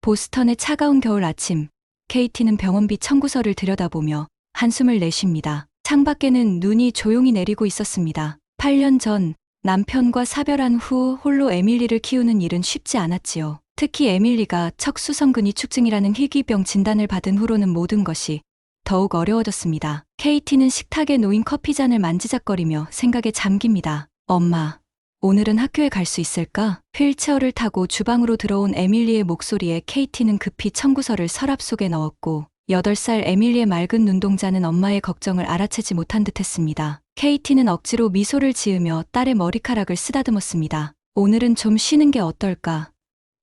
보스턴의 차가운 겨울 아침, KT는 병원비 청구서를 들여다보며 한숨을 내쉽니다. 창밖에는 눈이 조용히 내리고 있었습니다. 8년 전 남편과 사별한 후 홀로 에밀리를 키우는 일은 쉽지 않았지요. 특히 에밀리가 척수성근이축증이라는 희귀병 진단을 받은 후로는 모든 것이 더욱 어려워졌습니다. KT는 식탁에 놓인 커피잔을 만지작거리며 생각에 잠깁니다. 엄마, 오늘은 학교에 갈 수 있을까? 휠체어를 타고 주방으로 들어온 에밀리의 목소리에 KT는 급히 청구서를 서랍 속에 넣었고 8살 에밀리의 맑은 눈동자는 엄마의 걱정을 알아채지 못한 듯했습니다. KT는 억지로 미소를 지으며 딸의 머리카락을 쓰다듬었습니다. 오늘은 좀 쉬는 게 어떨까?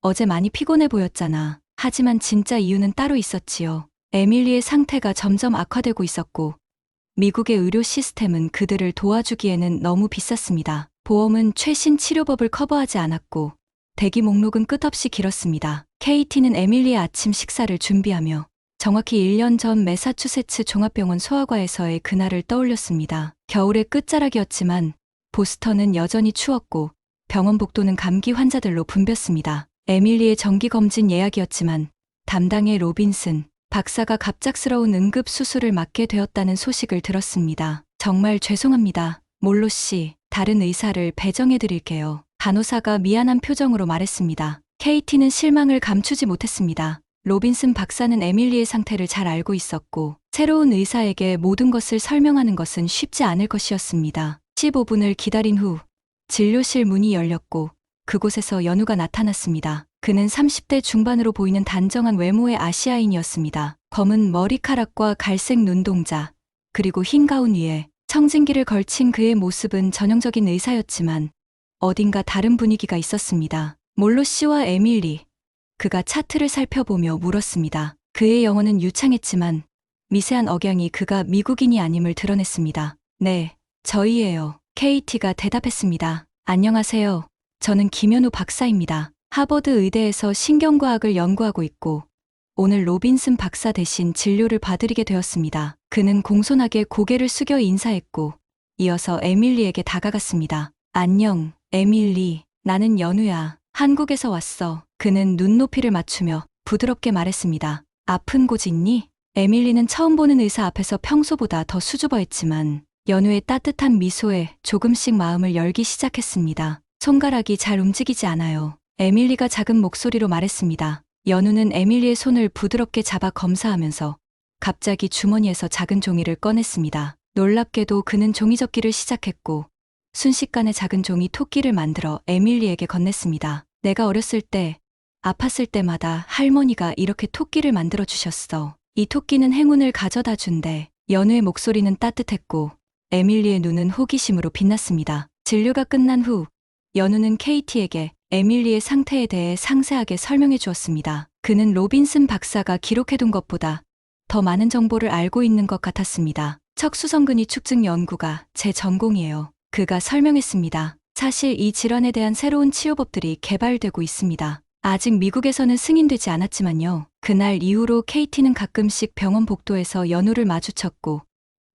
어제 많이 피곤해 보였잖아. 하지만 진짜 이유는 따로 있었지요. 에밀리의 상태가 점점 악화되고 있었고 미국의 의료 시스템은 그들을 도와주기에는 너무 비쌌습니다. 보험은 최신 치료법을 커버하지 않았고 대기 목록은 끝없이 길었습니다. KT는 에밀리의 아침 식사를 준비하며 정확히 1년 전 매사추세츠 종합병원 소아과에서의 그날을 떠올렸습니다. 겨울의 끝자락이었지만 보스턴은 여전히 추웠고 병원 복도는 감기 환자들로 붐볐습니다. 에밀리의 정기검진 예약이었지만 담당의 로빈슨 박사가 갑작스러운 응급수술을 맡게 되었다는 소식을 들었습니다. 정말 죄송합니다. 몰로 씨, 다른 의사를 배정해 드릴게요. 간호사가 미안한 표정으로 말했습니다. KT는 실망을 감추지 못했습니다. 로빈슨 박사는 에밀리의 상태를 잘 알고 있었고 새로운 의사에게 모든 것을 설명하는 것은 쉽지 않을 것이었습니다. 15분을 기다린 후 진료실 문이 열렸고 그곳에서 연우가 나타났습니다. 그는 30대 중반으로 보이는 단정한 외모의 아시아인이었습니다. 검은 머리카락과 갈색 눈동자, 그리고 흰 가운 위에 청진기를 걸친 그의 모습은 전형적인 의사였지만 어딘가 다른 분위기가 있었습니다. 몰로 씨와 에밀리, 그가 차트를 살펴보며 물었습니다. 그의 영어는 유창했지만 미세한 억양이 그가 미국인이 아님을 드러냈습니다. 네, 저희예요. KT가 대답했습니다. 안녕하세요. 저는 김현우 박사입니다. 하버드 의대에서 신경과학을 연구하고 있고 오늘 로빈슨 박사 대신 진료를 봐드리게 되었습니다. 그는 공손하게 고개를 숙여 인사했고 이어서 에밀리에게 다가갔습니다. 안녕, 에밀리. 나는 연우야. 한국에서 왔어. 그는 눈높이를 맞추며 부드럽게 말했습니다. 아픈 곳 있니? 에밀리는 처음 보는 의사 앞에서 평소보다 더 수줍어했지만 연우의 따뜻한 미소에 조금씩 마음을 열기 시작했습니다. 손가락이 잘 움직이지 않아요. 에밀리가 작은 목소리로 말했습니다. 연우는 에밀리의 손을 부드럽게 잡아 검사하면서 갑자기 주머니에서 작은 종이를 꺼냈습니다. 놀랍게도 그는 종이접기를 시작했고 순식간에 작은 종이 토끼를 만들어 에밀리에게 건넸습니다. 내가 어렸을 때 아팠을 때마다 할머니가 이렇게 토끼를 만들어 주셨어. 이 토끼는 행운을 가져다 준대. 연우의 목소리는 따뜻했고 에밀리의 눈은 호기심으로 빛났습니다. 진료가 끝난 후 연우는 KT에게 에밀리의 상태에 대해 상세하게 설명해 주었습니다. 그는 로빈슨 박사가 기록해둔 것보다 더 많은 정보를 알고 있는 것 같았습니다. 척수성근이축증 연구가 제 전공이에요. 그가 설명했습니다. 사실 이 질환에 대한 새로운 치료법들이 개발되고 있습니다. 아직 미국에서는 승인되지 않았지만요. 그날 이후로 KT는 가끔씩 병원 복도에서 연우를 마주쳤고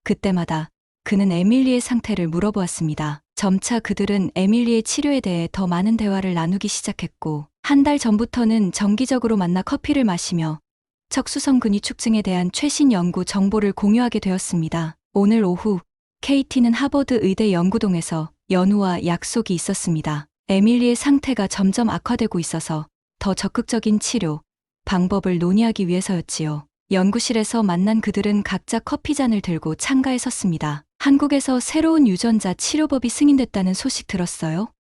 그때마다 그는 에밀리의 상태를 물어보았습니다. 점차 그들은 에밀리의 치료에 대해 더 많은 대화를 나누기 시작했고 한 달 전부터는 정기적으로 만나 커피를 마시며 척수성근이축증에 대한 최신 연구 정보를 공유하게 되었습니다. 오늘 오후 KT는 하버드 의대 연구동에서 연우와 약속이 있었습니다. 에밀리의 상태가 점점 악화되고 있어서 더 적극적인 치료 방법을 논의하기 위해서였지요. 연구실에서 만난 그들은 각자 커피잔을 들고 창가에 섰습니다. 한국에서 새로운 유전자 치료법이 승인됐다는 소식 들었어요?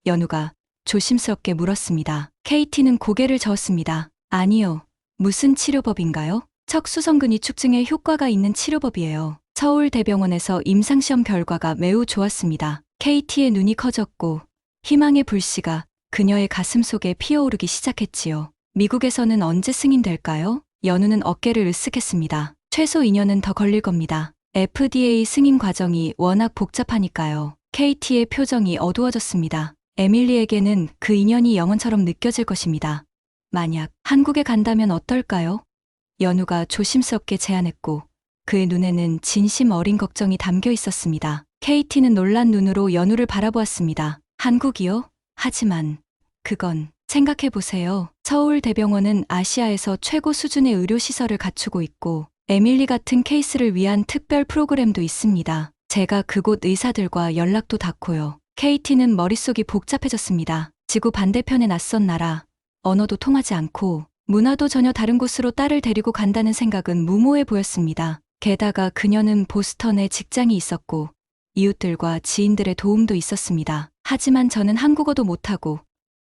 연우가 조심스럽게 물었습니다. KT는 고개를 저었습니다. 아니요. 무슨 치료법인가요? 척수성근이축증에 효과가 있는 치료법이에요. 서울대병원에서 임상시험 결과가 매우 좋았습니다. KT의 눈이 커졌고 희망의 불씨가 그녀의 가슴 속에 피어오르기 시작했지요. 미국에서는 언제 승인될까요? 연우는 어깨를 으쓱했습니다. 최소 2년은 더 걸릴 겁니다. FDA 승인 과정이 워낙 복잡하니까요. KT의 표정이 어두워졌습니다. 에밀리에게는 그 2년이 영원처럼 느껴질 것입니다. 만약 한국에 간다면 어떨까요? 연우가 조심스럽게 제안했고 그의 눈에는 진심 어린 걱정이 담겨 있었습니다. KT는 놀란 눈으로 연우를 바라보았습니다. 한국이요? 하지만 그건 생각해보세요. 서울대병원은 아시아에서 최고 수준의 의료시설을 갖추고 있고, 에밀리 같은 케이스를 위한 특별 프로그램도 있습니다. 제가 그곳 의사들과 연락도 닿고요. KT는 머릿속이 복잡해졌습니다. 지구 반대편의 낯선 나라, 언어도 통하지 않고 문화도 전혀 다른 곳으로 딸을 데리고 간다는 생각은 무모해 보였습니다. 게다가 그녀는 보스턴에 직장이 있었고 이웃들과 지인들의 도움도 있었습니다. 하지만 저는 한국어도 못하고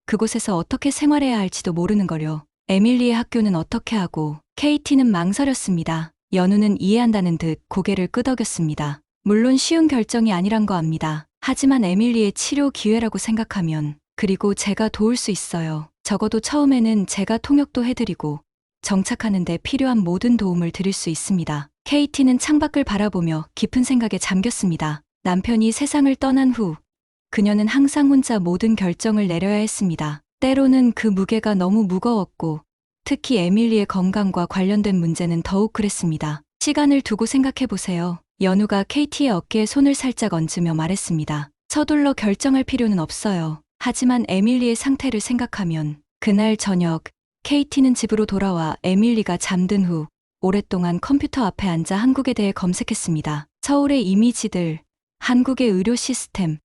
그곳에서 어떻게 생활해야 할지도 모르는 거요. 에밀리의 학교는 어떻게 하고, KT는 망설였습니다. 연우는 이해한다는 듯 고개를 끄덕였습니다. 물론 쉬운 결정이 아니란 거 압니다. 하지만 에밀리의 치료 기회라고 생각하면, 그리고 제가 도울 수 있어요. 적어도 처음에는 제가 통역도 해드리고 정착하는 데 필요한 모든 도움을 드릴 수 있습니다. KT는 창밖을 바라보며 깊은 생각에 잠겼습니다. 남편이 세상을 떠난 후 그녀는 항상 혼자 모든 결정을 내려야 했습니다. 때로는 그 무게가 너무 무거웠고 특히 에밀리의 건강과 관련된 문제는 더욱 그랬습니다. 시간을 두고 생각해보세요. 연우가 KT의 어깨에 손을 살짝 얹으며 말했습니다. 서둘러 결정할 필요는 없어요. 하지만 에밀리의 상태를 생각하면 그날 저녁 KT는 집으로 돌아와 에밀리가 잠든 후 오랫동안 컴퓨터 앞에 앉아 한국에 대해 검색했습니다. 서울의 이미지들, 한국의 의료 시스템,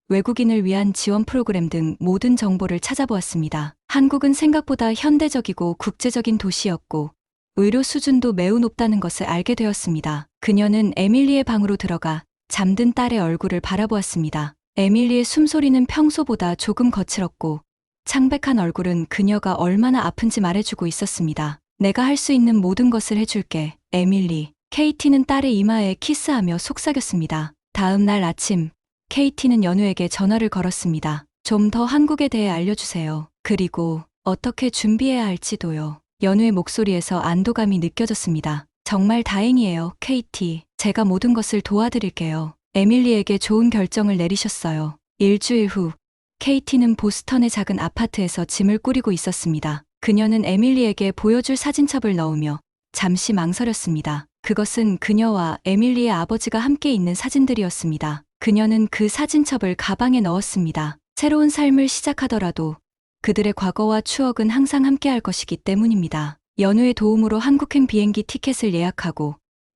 외국인을 위한 지원 프로그램 등 모든 정보를 찾아보았습니다. 한국은 생각보다 현대적이고 국제적인 도시였고 의료 수준도 매우 높다는 것을 알게 되었습니다. 그녀는 에밀리의 방으로 들어가 잠든 딸의 얼굴을 바라보았습니다. 에밀리의 숨소리는 평소보다 조금 거칠었고 창백한 얼굴은 그녀가 얼마나 아픈지 말해주고 있었습니다. 내가 할 수 있는 모든 것을 해줄게, 에밀리. KT는 딸의 이마에 키스하며 속삭였습니다. 다음 날 아침 KT는 연우에게 전화를 걸었습니다. 좀 더 한국에 대해 알려주세요. 그리고 어떻게 준비해야 할지도요. 연우의 목소리에서 안도감이 느껴졌습니다. 정말 다행이에요, KT. 제가 모든 것을 도와드릴게요. 에밀리에게 좋은 결정을 내리셨어요. 일주일 후 KT는 보스턴의 작은 아파트에서 짐을 꾸리고 있었습니다. 그녀는 에밀리에게 보여줄 사진첩을 넣으며 잠시 망설였습니다. 그것은 그녀와 에밀리의 아버지가 함께 있는 사진들이었습니다. 그녀는 그 사진첩을 가방에 넣었습니다. 새로운 삶을 시작하더라도 그들의 과거와 추억은 항상 함께할 것이기 때문입니다. 연우의 도움으로 한국행 비행기 티켓을 예약하고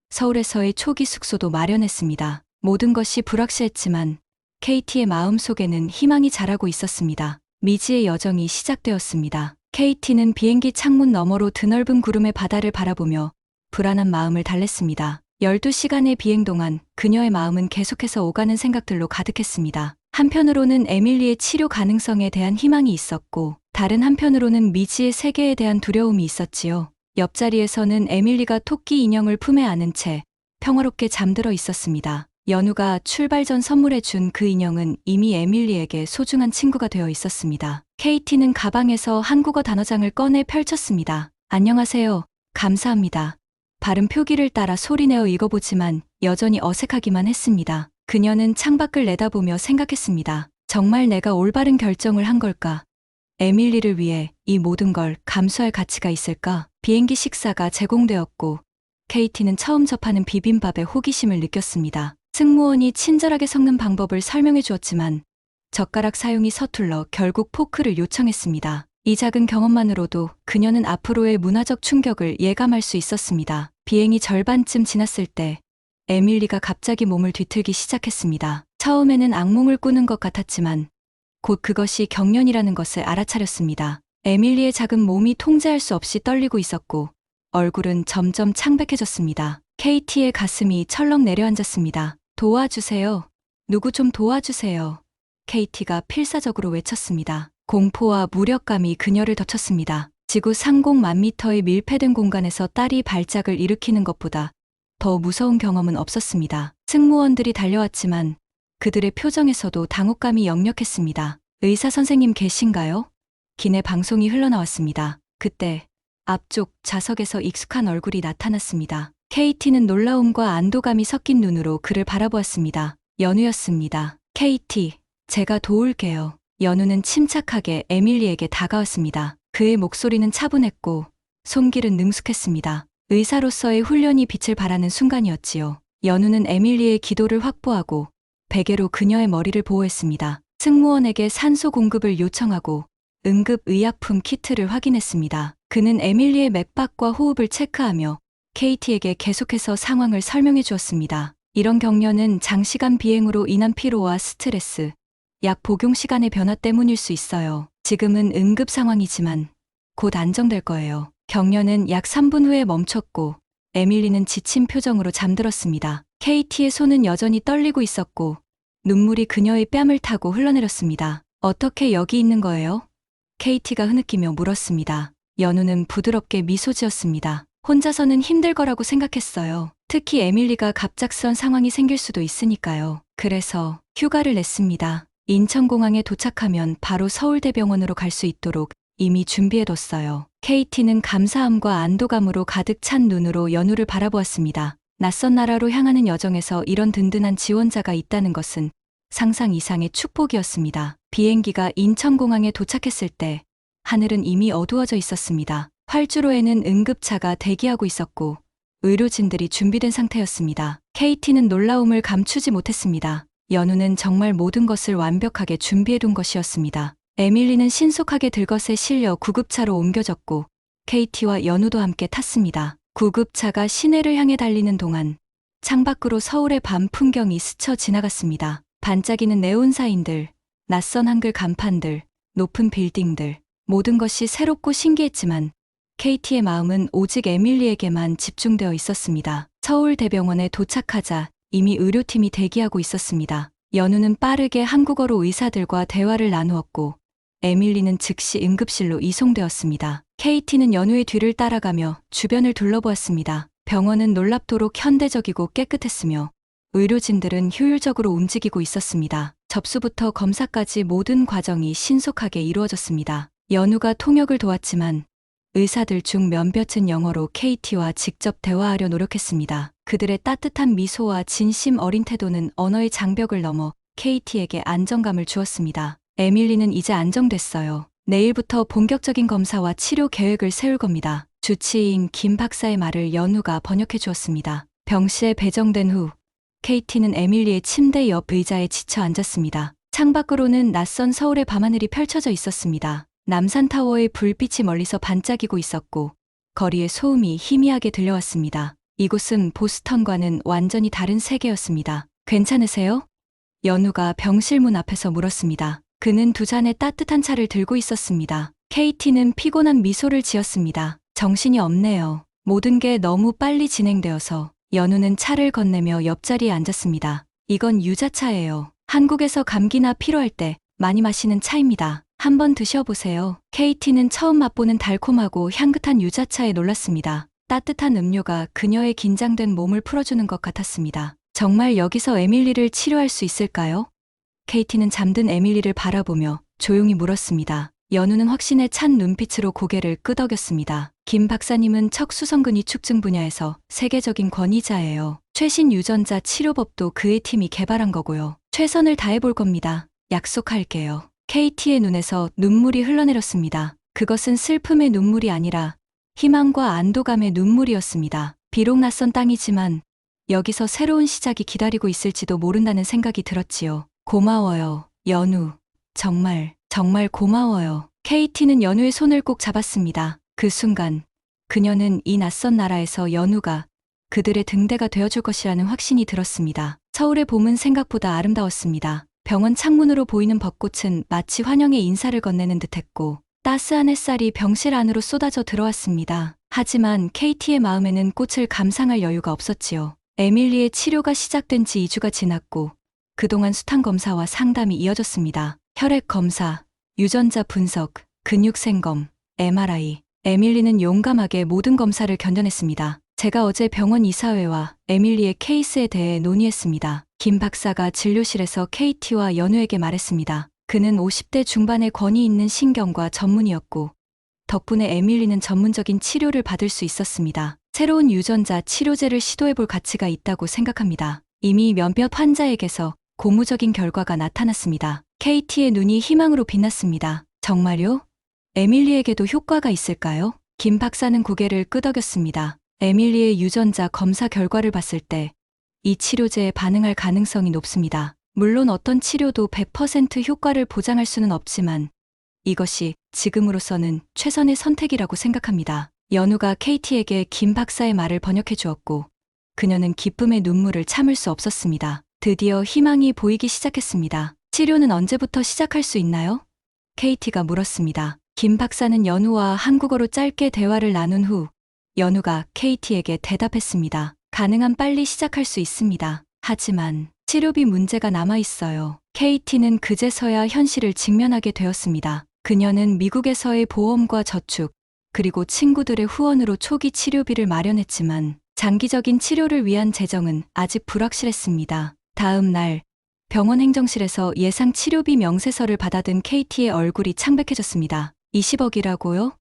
서울에서의 초기 숙소도 마련했습니다. 모든 것이 불확실했지만 KT의 마음속에는 희망이 자라고 있었습니다. 미지의 여정이 시작되었습니다. KT는 비행기 창문 너머로 드넓은 구름의 바다를 바라보며 불안한 마음을 달랬습니다. 12시간의 비행 동안 그녀의 마음은 계속해서 오가는 생각들로 가득했습니다. 한편으로는 에밀리의 치료 가능성에 대한 희망이 있었고 다른 한편으로는 미지의 세계에 대한 두려움이 있었지요. 옆자리에서는 에밀리가 토끼 인형을 품에 안은 채 평화롭게 잠들어 있었습니다. 연우가 출발 전 선물해 준 그 인형은 이미 에밀리에게 소중한 친구가 되어 있었습니다. KT는 가방에서 한국어 단어장을 꺼내 펼쳤습니다. 안녕하세요. 감사합니다. 발음 표기를 따라 소리내어 읽어보지만 여전히 어색하기만 했습니다. 그녀는 창밖을 내다보며 생각했습니다. 정말 내가 올바른 결정을 한 걸까? 에밀리를 위해 이 모든 걸 감수할 가치가 있을까? 비행기 식사가 제공되었고 KT는 처음 접하는 비빔밥에 호기심을 느꼈습니다. 승무원이 친절하게 섞는 방법을 설명해 주었지만 젓가락 사용이 서툴러 결국 포크를 요청했습니다. 이 작은 경험만으로도 그녀는 앞으로의 문화적 충격을 예감할 수 있었습니다. 비행이 절반쯤 지났을 때 에밀리가 갑자기 몸을 뒤틀기 시작했습니다. 처음에는 악몽을 꾸는 것 같았지만 곧 그것이 경련이라는 것을 알아차렸습니다. 에밀리의 작은 몸이 통제할 수 없이 떨리고 있었고 얼굴은 점점 창백해졌습니다. KT의 가슴이 철렁 내려앉았습니다. 도와주세요. 누구 좀 도와주세요. KT가 필사적으로 외쳤습니다. 공포와 무력감이 그녀를 덮쳤습니다. 지구 상공만 미터의 밀폐된 공간에서 딸이 발작을 일으키는 것보다 더 무서운 경험은 없었습니다. 승무원들이 달려왔지만 그들의 표정에서도 당혹감이 역력했습니다. 의사 선생님 계신가요? 기내 방송이 흘러나왔습니다. 그때 앞쪽 좌석에서 익숙한 얼굴이 나타났습니다. KT는 놀라움과 안도감이 섞인 눈으로 그를 바라보았습니다. 연우였습니다. KT, 제가 도울게요. 연우는 침착하게 에밀리에게 다가왔습니다. 그의 목소리는 차분했고 손길은 능숙했습니다. 의사로서의 훈련이 빛을 발하는 순간이었지요. 연우는 에밀리의 기도를 확보하고 베개로 그녀의 머리를 보호했습니다. 승무원에게 산소 공급을 요청하고 응급의약품 키트를 확인했습니다. 그는 에밀리의 맥박과 호흡을 체크하며 KT에게 계속해서 상황을 설명해 주었습니다. 이런 격려는 장시간 비행으로 인한 피로와 스트레스, 약 복용 시간의 변화 때문일 수 있어요. 지금은 응급 상황이지만 곧 안정될 거예요. 격려는 약 3분 후에 멈췄고 에밀리는 지친 표정으로 잠들었습니다. KT의 손은 여전히 떨리고 있었고 눈물이 그녀의 뺨을 타고 흘러내렸습니다. 어떻게 여기 있는 거예요? KT가 흐느끼며 물었습니다. 연우는 부드럽게 미소 지었습니다. 혼자서는 힘들 거라고 생각했어요. 특히 에밀리가 갑작스런 상황이 생길 수도 있으니까요. 그래서 휴가를 냈습니다. 인천공항에 도착하면 바로 서울대병원으로 갈 수 있도록 이미 준비해뒀어요. KT는 감사함과 안도감으로 가득 찬 눈으로 연우를 바라보았습니다. 낯선 나라로 향하는 여정에서 이런 든든한 지원자가 있다는 것은 상상 이상의 축복이었습니다. 비행기가 인천공항에 도착했을 때 하늘은 이미 어두워져 있었습니다. 활주로에는 응급차가 대기하고 있었고 의료진들이 준비된 상태였습니다. KT는 놀라움을 감추지 못했습니다. 연우는 정말 모든 것을 완벽하게 준비해둔 것이었습니다. 에밀리는 신속하게 들것에 실려 구급차로 옮겨졌고 KT와 연우도 함께 탔습니다. 구급차가 시내를 향해 달리는 동안 창밖으로 서울의 밤 풍경이 스쳐 지나갔습니다. 반짝이는 네온사인들, 낯선 한글 간판들, 높은 빌딩들, 모든 것이 새롭고 신기했지만 KT의 마음은 오직 에밀리에게만 집중되어 있었습니다. 서울대병원에 도착하자 이미 의료팀이 대기하고 있었습니다. 연우는 빠르게 한국어로 의사들과 대화를 나누었고 에밀리는 즉시 응급실로 이송되었습니다. KT는 연우의 뒤를 따라가며 주변을 둘러보았습니다. 병원은 놀랍도록 현대적이고 깨끗했으며 의료진들은 효율적으로 움직이고 있었습니다. 접수부터 검사까지 모든 과정이 신속하게 이루어졌습니다. 연우가 통역을 도왔지만 의사들 중 몇몇은 영어로 KT와 직접 대화하려 노력했습니다. 그들의 따뜻한 미소와 진심 어린 태도는 언어의 장벽을 넘어 KT에게 안정감을 주었습니다. 에밀리는 이제 안정됐어요. 내일부터 본격적인 검사와 치료 계획을 세울 겁니다. 주치의인 김 박사의 말을 연우가 번역해 주었습니다. 병실에 배정된 후 KT는 에밀리의 침대 옆 의자에 지쳐 앉았습니다. 창밖으로는 낯선 서울의 밤하늘이 펼쳐져 있었습니다. 남산타워의 불빛이 멀리서 반짝이고 있었고 거리의 소음이 희미하게 들려왔습니다. 이곳은 보스턴과는 완전히 다른 세계였습니다. 괜찮으세요? 연우가 병실 문 앞에서 물었습니다. 그는 두 잔의 따뜻한 차를 들고 있었습니다. KT는 피곤한 미소를 지었습니다. 정신이 없네요. 모든 게 너무 빨리 진행되어서. 연우는 차를 건네며 옆자리에 앉았습니다. 이건 유자차예요. 한국에서 감기나 피로할 때 많이 마시는 차입니다. 한번 드셔보세요. KT는 처음 맛보는 달콤하고 향긋한 유자차에 놀랐습니다. 따뜻한 음료가 그녀의 긴장된 몸을 풀어주는 것 같았습니다. 정말 여기서 에밀리를 치료할 수 있을까요? KT는 잠든 에밀리를 바라보며 조용히 물었습니다. 연우는 확신에 찬 눈빛으로 고개를 끄덕였습니다. 김 박사님은 척수성근 이축증 분야에서 세계적인 권위자예요. 최신 유전자 치료법도 그의 팀이 개발한 거고요. 최선을 다해볼 겁니다. 약속할게요. KT의 눈에서 눈물이 흘러내렸습니다. 그것은 슬픔의 눈물이 아니라 희망과 안도감의 눈물이었습니다. 비록 낯선 땅이지만 여기서 새로운 시작이 기다리고 있을지도 모른다는 생각이 들었지요. 고마워요, 연우. 정말 고마워요. KT는 연우의 손을 꼭 잡았습니다. 그 순간 그녀는 이 낯선 나라에서 연우가 그들의 등대가 되어줄 것이라는 확신이 들었습니다. 서울의 봄은 생각보다 아름다웠습니다. 병원 창문으로 보이는 벚꽃은 마치 환영의 인사를 건네는 듯했고 따스한 햇살이 병실 안으로 쏟아져 들어왔습니다. 하지만 KT의 마음에는 꽃을 감상할 여유가 없었지요. 에밀리의 치료가 시작된 지 2주가 지났고 그동안 수탕 검사와 상담이 이어졌습니다. 혈액 검사, 유전자 분석, 근육 생검, MRI. 에밀리는 용감하게 모든 검사를 견뎌냈습니다. 제가 어제 병원 이사회와 에밀리의 케이스에 대해 논의했습니다. 김 박사가 진료실에서 KT와 연우에게 말했습니다. 그는 50대 중반의 권위 있는 신경과 전문의였고 덕분에 에밀리는 전문적인 치료를 받을 수 있었습니다. 새로운 유전자 치료제를 시도해볼 가치가 있다고 생각합니다. 이미 몇몇 환자에게서 고무적인 결과가 나타났습니다. KT의 눈이 희망으로 빛났습니다. 정말요? 에밀리에게도 효과가 있을까요? 김 박사는 고개를 끄덕였습니다. 에밀리의 유전자 검사 결과를 봤을 때 이 치료제에 반응할 가능성이 높습니다. 물론 어떤 치료도 100% 효과를 보장할 수는 없지만 이것이 지금으로서는 최선의 선택이라고 생각합니다. 연우가 KT에게 김 박사의 말을 번역해 주었고 그녀는 기쁨의 눈물을 참을 수 없었습니다. 드디어 희망이 보이기 시작했습니다. 치료는 언제부터 시작할 수 있나요? KT가 물었습니다. 김 박사는 연우와 한국어로 짧게 대화를 나눈 후 연우가 KT에게 대답했습니다. 가능한 빨리 시작할 수 있습니다. 하지만 치료비 문제가 남아 있어요. KT는 그제서야 현실을 직면하게 되었습니다. 그녀는 미국에서의 보험과 저축, 그리고 친구들의 후원으로 초기 치료비를 마련했지만 장기적인 치료를 위한 재정은 아직 불확실했습니다. 다음 날 병원 행정실에서 예상 치료비 명세서를 받아든 KT의 얼굴이 창백해졌습니다. 20억이라고요?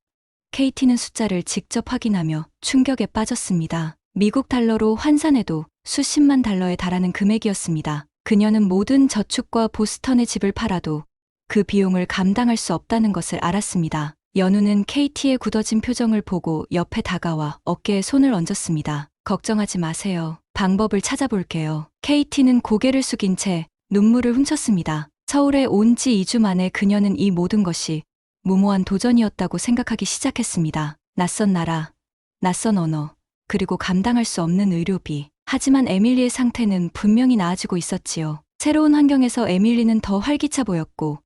KT는 숫자를 직접 확인하며 충격에 빠졌습니다. 미국 달러로 환산해도 수십만 달러에 달하는 금액이었습니다. 그녀는 모든 저축과 보스턴의 집을 팔아도 그 비용을 감당할 수 없다는 것을 알았습니다. 연우는 KT의 굳어진 표정을 보고 옆에 다가와 어깨에 손을 얹었습니다. 걱정하지 마세요. 방법을 찾아볼게요. KT는 고개를 숙인 채 눈물을 훔쳤습니다. 서울에 온 지 2주 만에 그녀는 이 모든 것이 무모한 도전이었다고 생각하기 시작했습니다. 낯선 나라, 낯선 언어, 그리고 감당할 수 없는 의료비. 하지만 에밀리의 상태는 분명히 나아지고 있었지요. 새로운 환경에서 에밀리는 더 활기차 보였고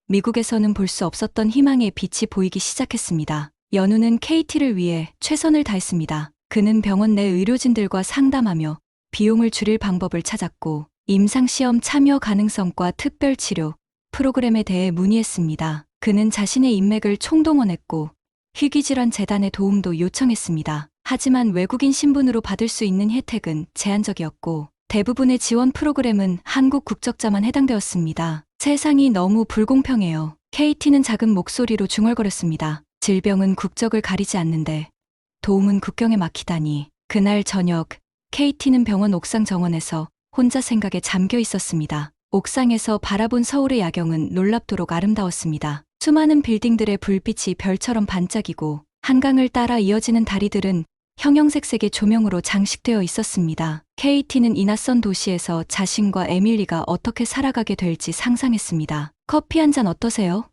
미국에서는 볼 수 없었던 희망의 빛이 보이기 시작했습니다. 연우는 KT를 위해 최선을 다했습니다. 그는 병원 내 의료진들과 상담하며 비용을 줄일 방법을 찾았고 임상시험 참여 가능성과 특별치료 프로그램에 대해 문의했습니다. 그는 자신의 인맥을 총동원했고 희귀질환 재단의 도움도 요청했습니다. 하지만 외국인 신분으로 받을 수 있는 혜택은 제한적이었고 대부분의 지원 프로그램은 한국 국적자만 해당되었습니다. 세상이 너무 불공평해요. KT는 작은 목소리로 중얼거렸습니다. 질병은 국적을 가리지 않는데 도움은 국경에 막히다니. 그날 저녁 KT는 병원 옥상 정원에서 혼자 생각에 잠겨 있었습니다. 옥상에서 바라본 서울의 야경은 놀랍도록 아름다웠습니다. 수많은 빌딩들의 불빛이 별처럼 반짝이고 한강을 따라 이어지는 다리들은 형형색색의 조명으로 장식되어 있었습니다. KT는 이 낯선 도시에서 자신과 에밀리가 어떻게 살아가게 될지 상상했습니다. 커피 한 잔 어떠세요?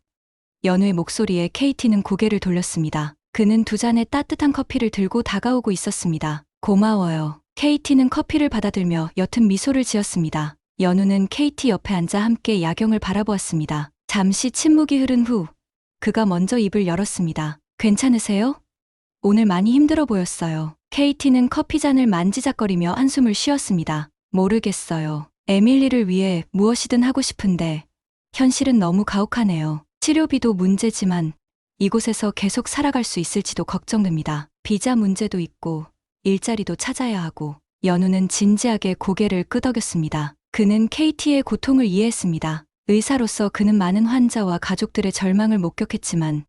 연우의 목소리에 KT는 고개를 돌렸습니다. 그는 두 잔의 따뜻한 커피를 들고 다가오고 있었습니다. 고마워요. KT는 커피를 받아들며 옅은 미소를 지었습니다. 연우는 KT 옆에 앉아 함께 야경을 바라보았습니다. 잠시 침묵이 흐른 후 그가 먼저 입을 열었습니다. 괜찮으세요? 오늘 많이 힘들어 보였어요. KT는 커피잔을 만지작거리며 한숨을 쉬었습니다. 모르겠어요. 에밀리를 위해 무엇이든 하고 싶은데 현실은 너무 가혹하네요. 치료비도 문제지만 이곳에서 계속 살아갈 수 있을지도 걱정됩니다. 비자 문제도 있고 일자리도 찾아야 하고. 연우는 진지하게 고개를 끄덕였습니다. 그는 KT의 고통을 이해했습니다. 의사로서 그는 많은 환자와 가족들의 절망을 목격했지만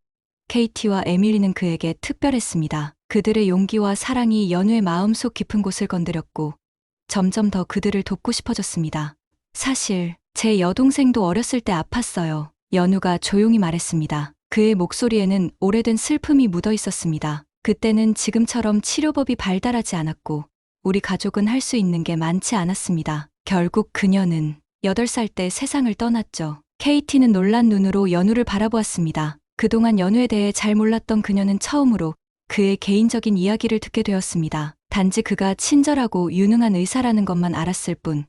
KT와 에밀리는 그에게 특별했습니다. 그들의 용기와 사랑이 연우의 마음속 깊은 곳을 건드렸고 점점 더 그들을 돕고 싶어졌습니다. 사실 제 여동생도 어렸을 때 아팠어요. 연우가 조용히 말했습니다. 그의 목소리에는 오래된 슬픔이 묻어 있었습니다. 그때는 지금처럼 치료법이 발달하지 않았고 우리 가족은 할 수 있는 게 많지 않았습니다. 결국 그녀는 8살 때 세상을 떠났죠. KT는 놀란 눈으로 연우를 바라보았습니다. 그동안 연우에 대해 잘 몰랐던 그녀는 처음으로 그의 개인적인 이야기를 듣게 되었습니다. 단지 그가 친절하고 유능한 의사라는 것만 알았을 뿐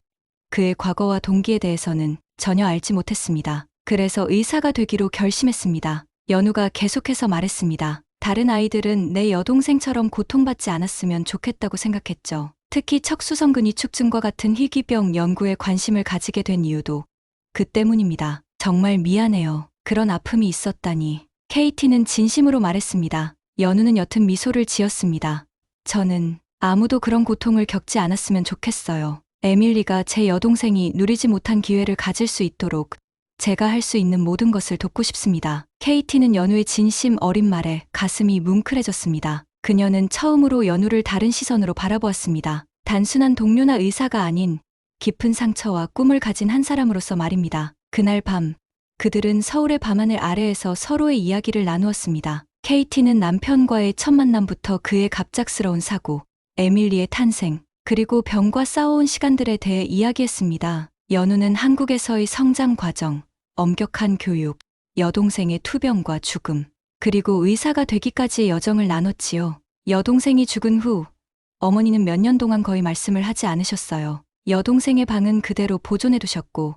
그의 과거와 동기에 대해서는 전혀 알지 못했습니다. 그래서 의사가 되기로 결심했습니다. 연우가 계속해서 말했습니다. 다른 아이들은 내 여동생처럼 고통받지 않았으면 좋겠다고 생각했죠. 특히 척수성근 이축증과 같은 희귀병 연구에 관심을 가지게 된 이유도 그 때문입니다. 정말 미안해요. 그런 아픔이 있었다니. KT는 진심으로 말했습니다. 연우는 옅은 미소를 지었습니다. 저는 아무도 그런 고통을 겪지 않았으면 좋겠어요. 에밀리가 제 여동생이 누리지 못한 기회를 가질 수 있도록 제가 할 수 있는 모든 것을 돕고 싶습니다. KT는 연우의 진심 어린 말에 가슴이 뭉클해졌습니다. 그녀는 처음으로 연우를 다른 시선으로 바라보았습니다. 단순한 동료나 의사가 아닌 깊은 상처와 꿈을 가진 한 사람으로서 말입니다. 그날 밤 그들은 서울의 밤하늘 아래에서 서로의 이야기를 나누었습니다. KT는 남편과의 첫 만남부터 그의 갑작스러운 사고, 에밀리의 탄생, 그리고 병과 싸워온 시간들에 대해 이야기했습니다. 연우는 한국에서의 성장 과정, 엄격한 교육, 여동생의 투병과 죽음, 그리고 의사가 되기까지의 여정을 나눴지요. 여동생이 죽은 후 어머니는 몇 년 동안 거의 말씀을 하지 않으셨어요. 여동생의 방은 그대로 보존해 두셨고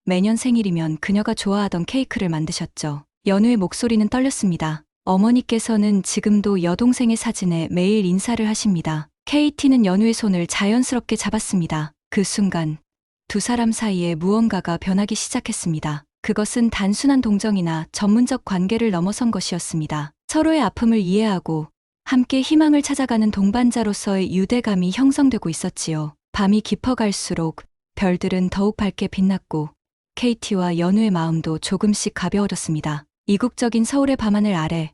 매년 생일이면 그녀가 좋아하던 케이크를 만드셨죠. 연우의 목소리는 떨렸습니다. 어머니께서는 지금도 여동생의 사진에 매일 인사를 하십니다. KT는 연우의 손을 자연스럽게 잡았습니다. 그 순간 두 사람 사이에 무언가가 변하기 시작했습니다. 그것은 단순한 동정이나 전문적 관계를 넘어선 것이었습니다. 서로의 아픔을 이해하고 함께 희망을 찾아가는 동반자로서의 유대감이 형성되고 있었지요. 밤이 깊어갈수록 별들은 더욱 밝게 빛났고 KT와 연우의 마음도 조금씩 가벼워졌습니다. 이국적인 서울의 밤하늘 아래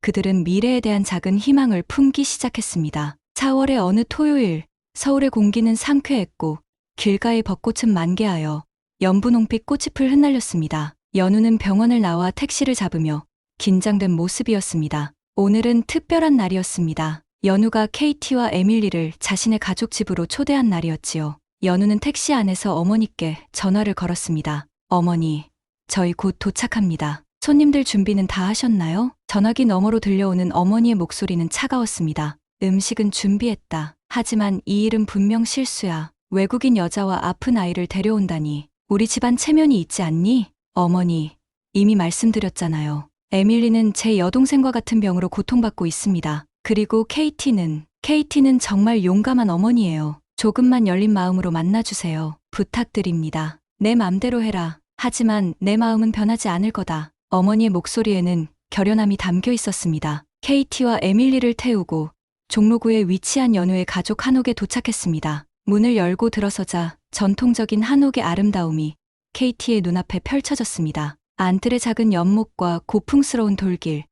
그들은 미래에 대한 작은 희망을 품기 시작했습니다. 4월의 어느 토요일, 서울의 공기는 상쾌했고 길가의 벚꽃은 만개하여 연분홍빛 꽃잎을 흩날렸습니다. 연우는 병원을 나와 택시를 잡으며 긴장된 모습이었습니다. 오늘은 특별한 날이었습니다. 연우가 KT와 에밀리를 자신의 가족 집으로 초대한 날이었지요. 연우는 택시 안에서 어머니께 전화를 걸었습니다. 어머니, 저희 곧 도착합니다. 손님들 준비는 다 하셨나요? 전화기 너머로 들려오는 어머니의 목소리는 차가웠습니다. 음식은 준비했다. 하지만 이 일은 분명 실수야. 외국인 여자와 아픈 아이를 데려온다니. 우리 집안 체면이 있지 않니? 어머니, 이미 말씀드렸잖아요. 에밀리는 제 여동생과 같은 병으로 고통받고 있습니다. 그리고 KT는 정말 용감한 어머니예요. 조금만 열린 마음으로 만나주세요. 부탁드립니다. 내 맘대로 해라. 하지만 내 마음은 변하지 않을 거다. 어머니의 목소리에는 결연함이 담겨 있었습니다. KT와 에밀리를 태우고 종로구에 위치한 연우의 가족 한옥에 도착했습니다. 문을 열고 들어서자 전통적인 한옥의 아름다움이 KT의 눈앞에 펼쳐졌습니다. 안뜰의 작은 연못과 고풍스러운 돌길,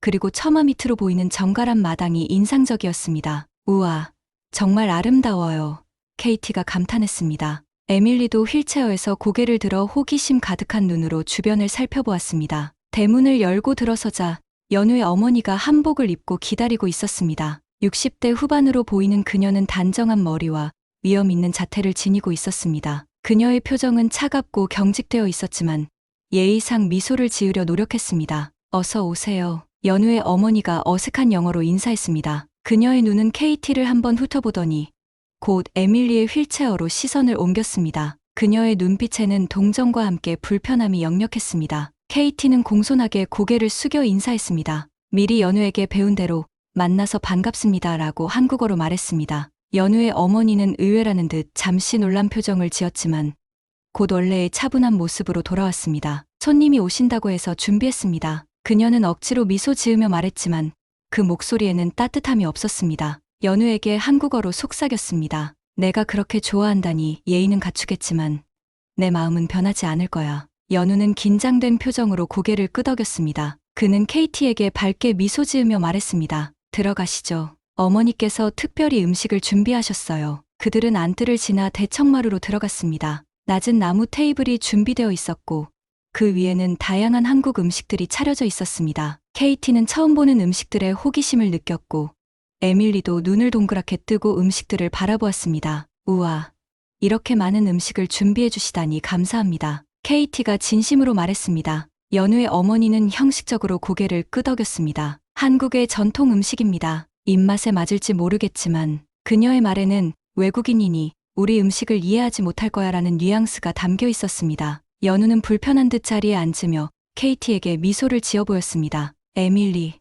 그리고 처마 밑으로 보이는 정갈한 마당이 인상적이었습니다. 우와, 정말 아름다워요. KT가 감탄했습니다. 에밀리도 휠체어에서 고개를 들어 호기심 가득한 눈으로 주변을 살펴보았습니다. 대문을 열고 들어서자 연우의 어머니가 한복을 입고 기다리고 있었습니다. 60대 후반으로 보이는 그녀는 단정한 머리와 위험 있는 자태를 지니고 있었습니다. 그녀의 표정은 차갑고 경직되어 있었지만 예의상 미소를 지으려 노력했습니다. 어서 오세요. 연우의 어머니가 어색한 영어로 인사했습니다. 그녀의 눈은 KT를 한번 훑어보더니 곧 에밀리의 휠체어로 시선을 옮겼습니다. 그녀의 눈빛에는 동정과 함께 불편함이 역력했습니다. KT는 공손하게 고개를 숙여 인사했습니다. 미리 연우에게 배운 대로 만나서 반갑습니다라고 한국어로 말했습니다. 연우의 어머니는 의외라는 듯 잠시 놀란 표정을 지었지만 곧 원래의 차분한 모습으로 돌아왔습니다. 손님이 오신다고 해서 준비했습니다. 그녀는 억지로 미소 지으며 말했지만 그 목소리에는 따뜻함이 없었습니다. 연우에게 한국어로 속삭였습니다. 내가 그렇게 좋아한다니 예의는 갖추겠지만 내 마음은 변하지 않을 거야. 연우는 긴장된 표정으로 고개를 끄덕였습니다. 그는 KT에게 밝게 미소 지으며 말했습니다. 들어가시죠. 어머니께서 특별히 음식을 준비하셨어요. 그들은 안뜰을 지나 대청마루로 들어갔습니다. 낮은 나무 테이블이 준비되어 있었고 그 위에는 다양한 한국 음식들이 차려져 있었습니다. KT는 처음 보는 음식들의 호기심을 느꼈고 에밀리도 눈을 동그랗게 뜨고 음식들을 바라보았습니다. 우와, 이렇게 많은 음식을 준비해 주시다니 감사합니다. KT가 진심으로 말했습니다. 연우의 어머니는 형식적으로 고개를 끄덕였습니다. 한국의 전통 음식입니다. 입맛에 맞을지 모르겠지만 그녀의 말에는 외국인이니 우리 음식을 이해하지 못할 거야 라는 뉘앙스가 담겨 있었습니다. 연우는 불편한 듯 자리에 앉으며 KT에게 미소를 지어 보였습니다. 에밀리,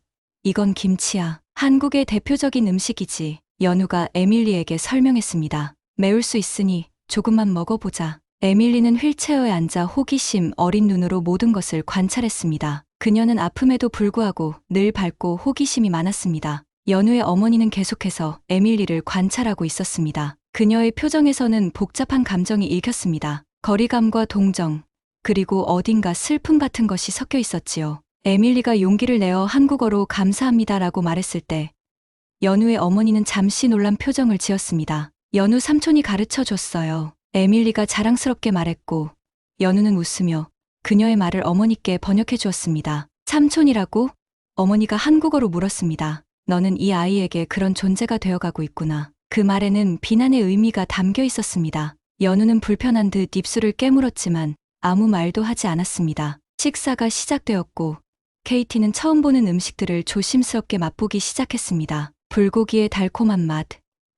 이건 김치야. 한국의 대표적인 음식이지. 연우가 에밀리에게 설명했습니다. 매울 수 있으니 조금만 먹어보자. 에밀리는 휠체어에 앉아 호기심 어린 눈으로 모든 것을 관찰했습니다. 그녀는 아픔에도 불구하고 늘 밝고 호기심이 많았습니다. 연우의 어머니는 계속해서 에밀리를 관찰하고 있었습니다. 그녀의 표정에서는 복잡한 감정이 읽혔습니다. 거리감과 동정, 그리고 어딘가 슬픔 같은 것이 섞여 있었지요. 에밀리가 용기를 내어 한국어로 감사합니다라고 말했을 때 연우의 어머니는 잠시 놀란 표정을 지었습니다. 연우 삼촌이 가르쳐 줬어요. 에밀리가 자랑스럽게 말했고 연우는 웃으며 그녀의 말을 어머니께 번역해 주었습니다. 삼촌이라고? 어머니가 한국어로 물었습니다. 너는 이 아이에게 그런 존재가 되어가고 있구나. 그 말에는 비난의 의미가 담겨 있었습니다. 연우는 불편한 듯 입술을 깨물었지만 아무 말도 하지 않았습니다. 식사가 시작되었고 KT는 처음 보는 음식들을 조심스럽게 맛보기 시작했습니다. 불고기의 달콤한 맛,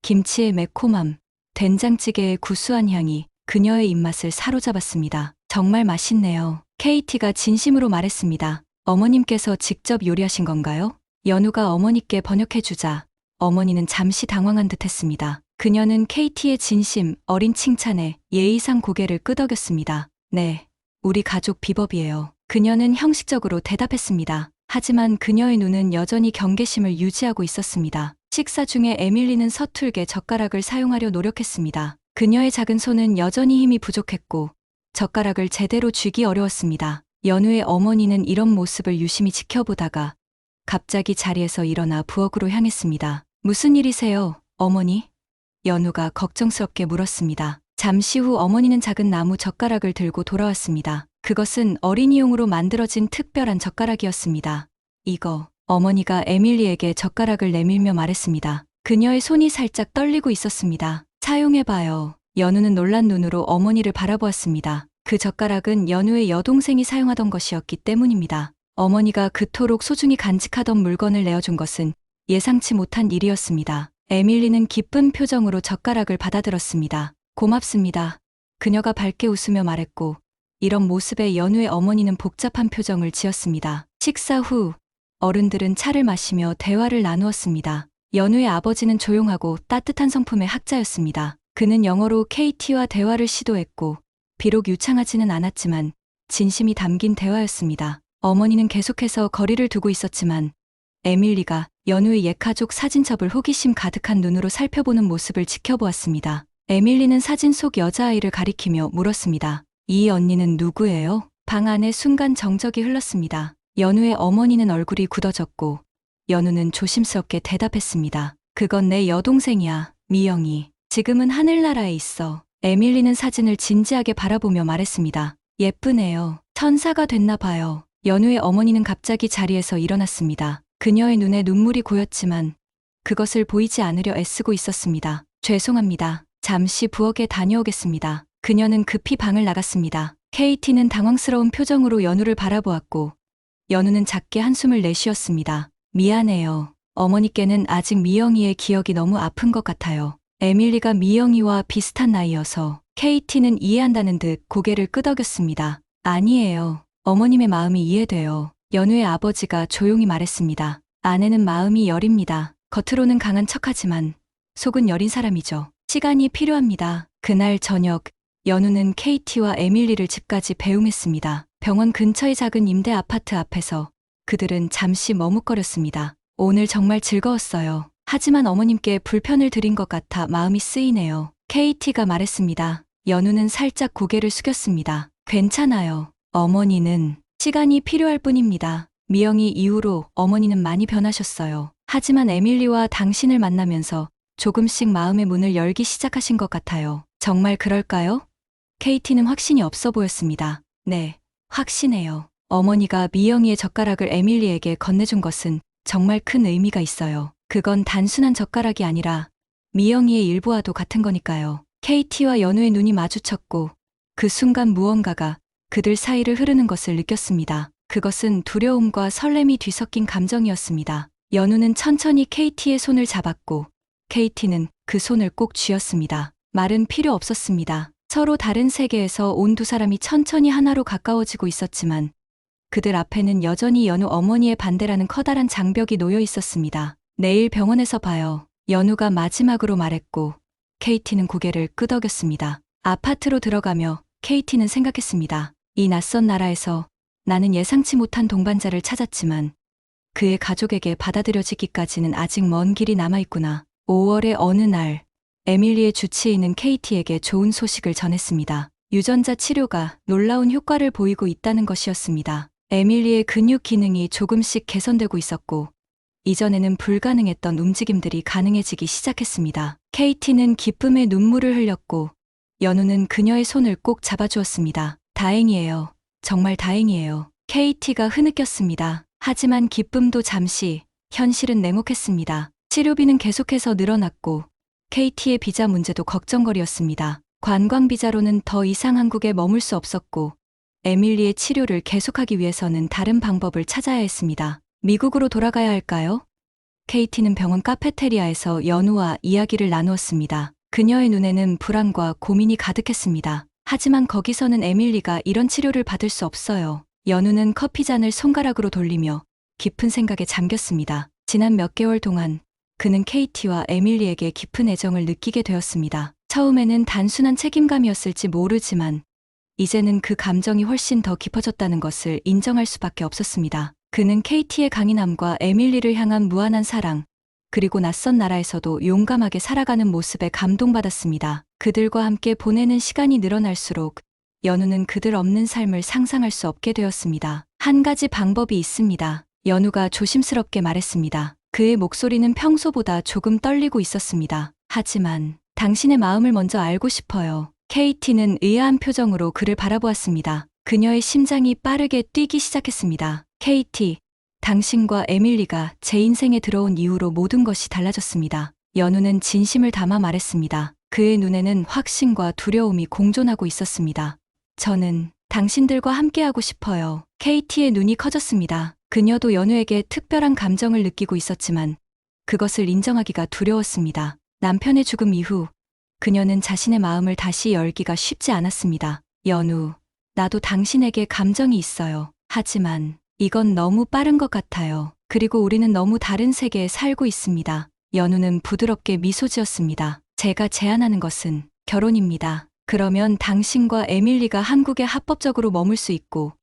김치의 매콤함, 된장찌개의 구수한 향이 그녀의 입맛을 사로잡았습니다. 정말 맛있네요. KT가 진심으로 말했습니다. 어머님께서 직접 요리하신 건가요? 연우가 어머니께 번역해주자 어머니는 잠시 당황한 듯 했습니다. 그녀는 KT의 진심, 어린 칭찬에 예의상 고개를 끄덕였습니다. 네, 우리 가족 비법이에요. 그녀는 형식적으로 대답했습니다. 하지만 그녀의 눈은 여전히 경계심을 유지하고 있었습니다. 식사 중에 에밀리는 서툴게 젓가락을 사용하려 노력했습니다. 그녀의 작은 손은 여전히 힘이 부족했고 젓가락을 제대로 쥐기 어려웠습니다. 연우의 어머니는 이런 모습을 유심히 지켜보다가 갑자기 자리에서 일어나 부엌으로 향했습니다. 무슨 일이세요, 어머니? 연우가 걱정스럽게 물었습니다. 잠시 후 어머니는 작은 나무 젓가락을 들고 돌아왔습니다. 그것은 어린이용으로 만들어진 특별한 젓가락이었습니다. 이거, 어머니가 에밀리에게 젓가락을 내밀며 말했습니다. 그녀의 손이 살짝 떨리고 있었습니다. 사용해봐요. 연우는 놀란 눈으로 어머니를 바라보았습니다. 그 젓가락은 연우의 여동생이 사용하던 것이었기 때문입니다. 어머니가 그토록 소중히 간직하던 물건을 내어준 것은 예상치 못한 일이었습니다. 에밀리는 기쁜 표정으로 젓가락을 받아들었습니다. 고맙습니다. 그녀가 밝게 웃으며 말했고 이런 모습에 연우의 어머니는 복잡한 표정을 지었습니다. 식사 후 어른들은 차를 마시며 대화를 나누었습니다. 연우의 아버지는 조용하고 따뜻한 성품의 학자였습니다. 그는 영어로 KT와 대화를 시도했고 비록 유창하지는 않았지만 진심이 담긴 대화였습니다. 어머니는 계속해서 거리를 두고 있었지만 에밀리가 연우의 옛가족 사진첩을 호기심 가득한 눈으로 살펴보는 모습을 지켜보았습니다. 에밀리는 사진 속 여자아이를 가리키며 물었습니다. 이 언니는 누구예요? 방 안에 순간 정적이 흘렀습니다. 연우의 어머니는 얼굴이 굳어졌고 연우는 조심스럽게 대답했습니다. 그건 내 여동생이야, 미영이. 지금은 하늘나라에 있어. 에밀리는 사진을 진지하게 바라보며 말했습니다. 예쁘네요. 천사가 됐나 봐요. 연우의 어머니는 갑자기 자리에서 일어났습니다. 그녀의 눈에 눈물이 고였지만 그것을 보이지 않으려 애쓰고 있었습니다. 죄송합니다. 잠시 부엌에 다녀오겠습니다. 그녀는 급히 방을 나갔습니다. KT는 당황스러운 표정으로 연우를 바라보았고 연우는 작게 한숨을 내쉬었습니다. 미안해요. 어머니께는 아직 미영이의 기억이 너무 아픈 것 같아요. 에밀리가 미영이와 비슷한 나이여서 KT는 이해한다는 듯 고개를 끄덕였습니다. 아니에요. 어머님의 마음이 이해돼요. 연우의 아버지가 조용히 말했습니다. 아내는 마음이 여립니다. 겉으로는 강한 척하지만 속은 여린 사람이죠. 시간이 필요합니다. 그날 저녁 연우는 KT와 에밀리를 집까지 배웅했습니다. 병원 근처의 작은 임대 아파트 앞에서 그들은 잠시 머뭇거렸습니다. 오늘 정말 즐거웠어요. 하지만 어머님께 불편을 드린 것 같아 마음이 쓰이네요. KT가 말했습니다. 연우는 살짝 고개를 숙였습니다. 괜찮아요. 어머니는 시간이 필요할 뿐입니다. 미영이 이후로 어머니는 많이 변하셨어요. 하지만 에밀리와 당신을 만나면서 조금씩 마음의 문을 열기 시작하신 것 같아요. 정말 그럴까요? KT는 확신이 없어 보였습니다. 네, 확신해요. 어머니가 미영이의 젓가락을 에밀리에게 건네준 것은 정말 큰 의미가 있어요. 그건 단순한 젓가락이 아니라 미영이의 일부와도 같은 거니까요. KT와 연우의 눈이 마주쳤고 그 순간 무언가가 그들 사이를 흐르는 것을 느꼈습니다. 그것은 두려움과 설렘이 뒤섞인 감정이었습니다. 연우는 천천히 KT의 손을 잡았고 KT는 그 손을 꼭 쥐었습니다. 말은 필요 없었습니다. 서로 다른 세계에서 온 두 사람이 천천히 하나로 가까워지고 있었지만 그들 앞에는 여전히 연우 어머니의 반대라는 커다란 장벽이 놓여 있었습니다. 내일 병원에서 봐요. 연우가 마지막으로 말했고 KT는 고개를 끄덕였습니다. 아파트로 들어가며 KT는 생각했습니다. 이 낯선 나라에서 나는 예상치 못한 동반자를 찾았지만 그의 가족에게 받아들여지기까지는 아직 먼 길이 남아있구나. 5월의 어느 날 에밀리의 주치의는 KT에게 좋은 소식을 전했습니다. 유전자 치료가 놀라운 효과를 보이고 있다는 것이었습니다. 에밀리의 근육 기능이 조금씩 개선되고 있었고 이전에는 불가능했던 움직임들이 가능해지기 시작했습니다. KT는 기쁨의 눈물을 흘렸고 연우는 그녀의 손을 꼭 잡아주었습니다. 다행이에요. 정말 다행이에요. KT가 흐느꼈습니다. 하지만 기쁨도 잠시, 현실은 냉혹했습니다. 치료비는 계속해서 늘어났고 KT의 비자 문제도 걱정거리였습니다. 관광비자로는 더 이상 한국에 머물 수 없었고 에밀리의 치료를 계속하기 위해서는 다른 방법을 찾아야 했습니다. 미국으로 돌아가야 할까요? 케이티는 병원 카페테리아에서 연우와 이야기를 나누었습니다. 그녀의 눈에는 불안과 고민이 가득했습니다. 하지만 거기서는 에밀리가 이런 치료를 받을 수 없어요. 연우는 커피잔을 손가락으로 돌리며 깊은 생각에 잠겼습니다. 지난 몇 개월 동안 그는 케이티와 에밀리에게 깊은 애정을 느끼게 되었습니다. 처음에는 단순한 책임감이었을지 모르지만 이제는 그 감정이 훨씬 더 깊어졌다는 것을 인정할 수밖에 없었습니다. 그는 케이티의 강인함과 에밀리를 향한 무한한 사랑, 그리고 낯선 나라에서도 용감하게 살아가는 모습에 감동받았습니다. 그들과 함께 보내는 시간이 늘어날수록 연우는 그들 없는 삶을 상상할 수 없게 되었습니다. 한 가지 방법이 있습니다. 연우가 조심스럽게 말했습니다. 그의 목소리는 평소보다 조금 떨리고 있었습니다. 하지만 당신의 마음을 먼저 알고 싶어요. 케이티는 의아한 표정으로 그를 바라보았습니다. 그녀의 심장이 빠르게 뛰기 시작했습니다. 케이티, 당신과 에밀리가 제 인생에 들어온 이후로 모든 것이 달라졌습니다. 연우는 진심을 담아 말했습니다. 그의 눈에는 확신과 두려움이 공존하고 있었습니다. 저는 당신들과 함께하고 싶어요. 케이티의 눈이 커졌습니다. 그녀도 연우에게 특별한 감정을 느끼고 있었지만 그것을 인정하기가 두려웠습니다. 남편의 죽음 이후 그녀는 자신의 마음을 다시 열기가 쉽지 않았습니다. 연우, 나도 당신에게 감정이 있어요. 하지만 이건 너무 빠른 것 같아요. 그리고 우리는 너무 다른 세계에 살고 있습니다. 연우는 부드럽게 미소 지었습니다. 제가 제안하는 것은 결혼입니다. 그러면 당신과 에밀리가 한국에 합법적으로 머물 수 있고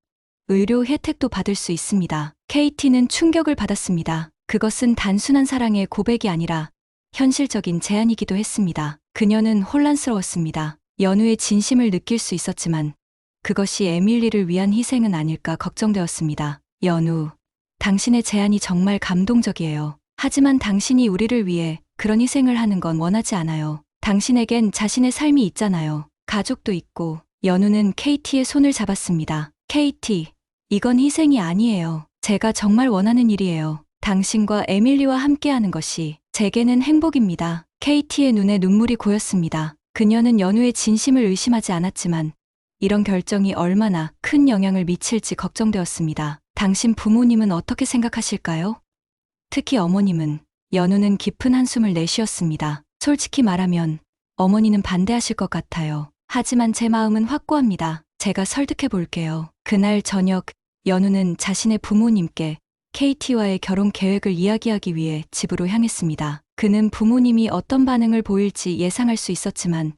의료 혜택도 받을 수 있습니다. 케이티는 충격을 받았습니다. 그것은 단순한 사랑의 고백이 아니라 현실적인 제안이기도 했습니다. 그녀는 혼란스러웠습니다. 연우의 진심을 느낄 수 있었지만 그것이 에밀리를 위한 희생은 아닐까 걱정되었습니다. 연우, 당신의 제안이 정말 감동적이에요. 하지만 당신이 우리를 위해 그런 희생을 하는 건 원하지 않아요. 당신에겐 자신의 삶이 있잖아요. 가족도 있고. 연우는 케이티의 손을 잡았습니다. 케이티, 이건 희생이 아니에요. 제가 정말 원하는 일이에요. 당신과 에밀리와 함께하는 것이 제게는 행복입니다. 케이티의 눈에 눈물이 고였습니다. 그녀는 연우의 진심을 의심하지 않았지만 이런 결정이 얼마나 큰 영향을 미칠지 걱정되었습니다. 당신 부모님은 어떻게 생각하실까요? 특히 어머님은. 연우는 깊은 한숨을 내쉬었습니다. 솔직히 말하면 어머니는 반대하실 것 같아요. 하지만 제 마음은 확고합니다. 제가 설득해 볼게요. 그날 저녁, 연우는 자신의 부모님께 케이티와의 결혼 계획을 이야기하기 위해 집으로 향했습니다. 그는 부모님이 어떤 반응을 보일지 예상할 수 있었지만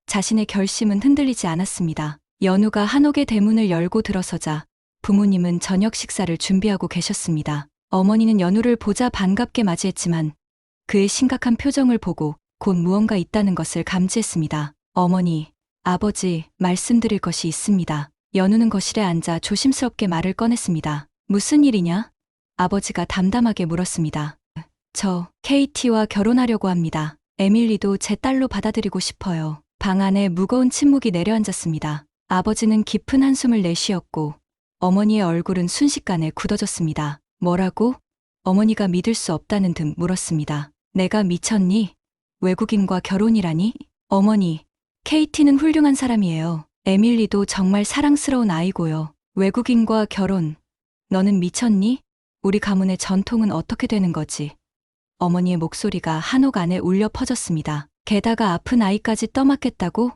자신의 결심은 흔들리지 않았습니다. 연우가 한옥의 대문을 열고 들어서자 부모님은 저녁 식사를 준비하고 계셨습니다. 어머니는 연우를 보자 반갑게 맞이했지만 그의 심각한 표정을 보고 곧 무언가 있다는 것을 감지했습니다. 어머니, 아버지, 말씀드릴 것이 있습니다. 연우는 거실에 앉아 조심스럽게 말을 꺼냈습니다. 무슨 일이냐? 아버지가 담담하게 물었습니다. 저 케이티와 결혼하려고 합니다. 에밀리도 제 딸로 받아들이고 싶어요. 방 안에 무거운 침묵이 내려앉았습니다. 아버지는 깊은 한숨을 내쉬었고 어머니의 얼굴은 순식간에 굳어졌습니다. 뭐라고? 어머니가 믿을 수 없다는 듯 물었습니다. 내가 미쳤니? 외국인과 결혼이라니? 어머니, 케이티는 훌륭한 사람이에요. 에밀리도 정말 사랑스러운 아이고요. 외국인과 결혼. 너는 미쳤니? 우리 가문의 전통은 어떻게 되는 거지? 어머니의 목소리가 한옥 안에 울려 퍼졌습니다. 게다가 아픈 아이까지 떠맡겠다고?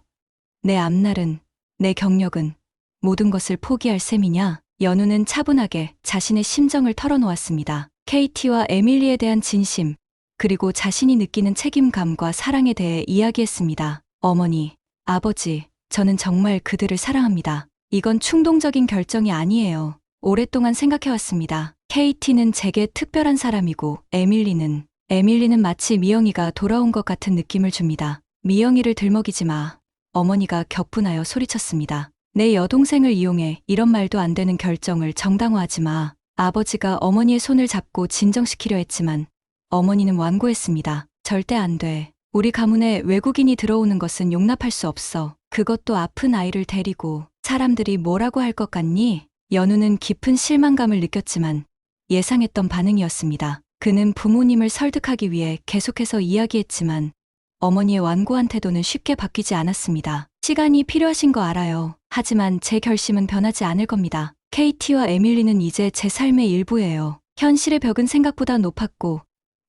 내 앞날은, 내 경력은 모든 것을 포기할 셈이냐? 연우는 차분하게 자신의 심정을 털어놓았습니다. 케이티와 에밀리에 대한 진심, 그리고 자신이 느끼는 책임감과 사랑에 대해 이야기했습니다. 어머니, 아버지, 저는 정말 그들을 사랑합니다. 이건 충동적인 결정이 아니에요. 오랫동안 생각해왔습니다. 케이티는 제게 특별한 사람이고 에밀리는 마치 미영이가 돌아온 것 같은 느낌을 줍니다. 미영이를 들먹이지 마. 어머니가 격분하여 소리쳤습니다. 내 여동생을 이용해 이런 말도 안 되는 결정을 정당화하지 마. 아버지가 어머니의 손을 잡고 진정시키려 했지만 어머니는 완고했습니다. 절대 안 돼. 우리 가문에 외국인이 들어오는 것은 용납할 수 없어. 그것도 아픈 아이를 데리고. 사람들이 뭐라고 할 것 같니? 연우는 깊은 실망감을 느꼈지만 예상했던 반응이었습니다. 그는 부모님을 설득하기 위해 계속해서 이야기했지만 어머니의 완고한 태도는 쉽게 바뀌지 않았습니다. 시간이 필요하신 거 알아요. 하지만 제 결심은 변하지 않을 겁니다. KT와 에밀리는 이제 제 삶의 일부예요. 현실의 벽은 생각보다 높았고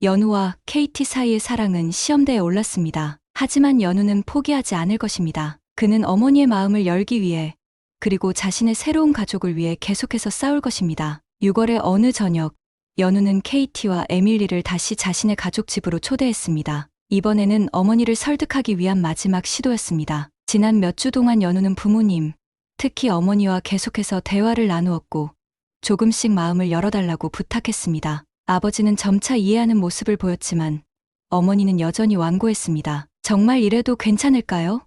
연우와 KT 사이의 사랑은 시험대에 올랐습니다. 하지만 연우는 포기하지 않을 것입니다. 그는 어머니의 마음을 열기 위해 그리고 자신의 새로운 가족을 위해 계속해서 싸울 것입니다. 6월의 어느 저녁, 연우는 KT와 에밀리를 다시 자신의 가족 집으로 초대했습니다. 이번에는 어머니를 설득하기 위한 마지막 시도였습니다. 지난 몇 주 동안 연우는 부모님, 특히 어머니와 계속해서 대화를 나누었고 조금씩 마음을 열어달라고 부탁했습니다. 아버지는 점차 이해하는 모습을 보였지만 어머니는 여전히 완고했습니다. 정말 이래도 괜찮을까요?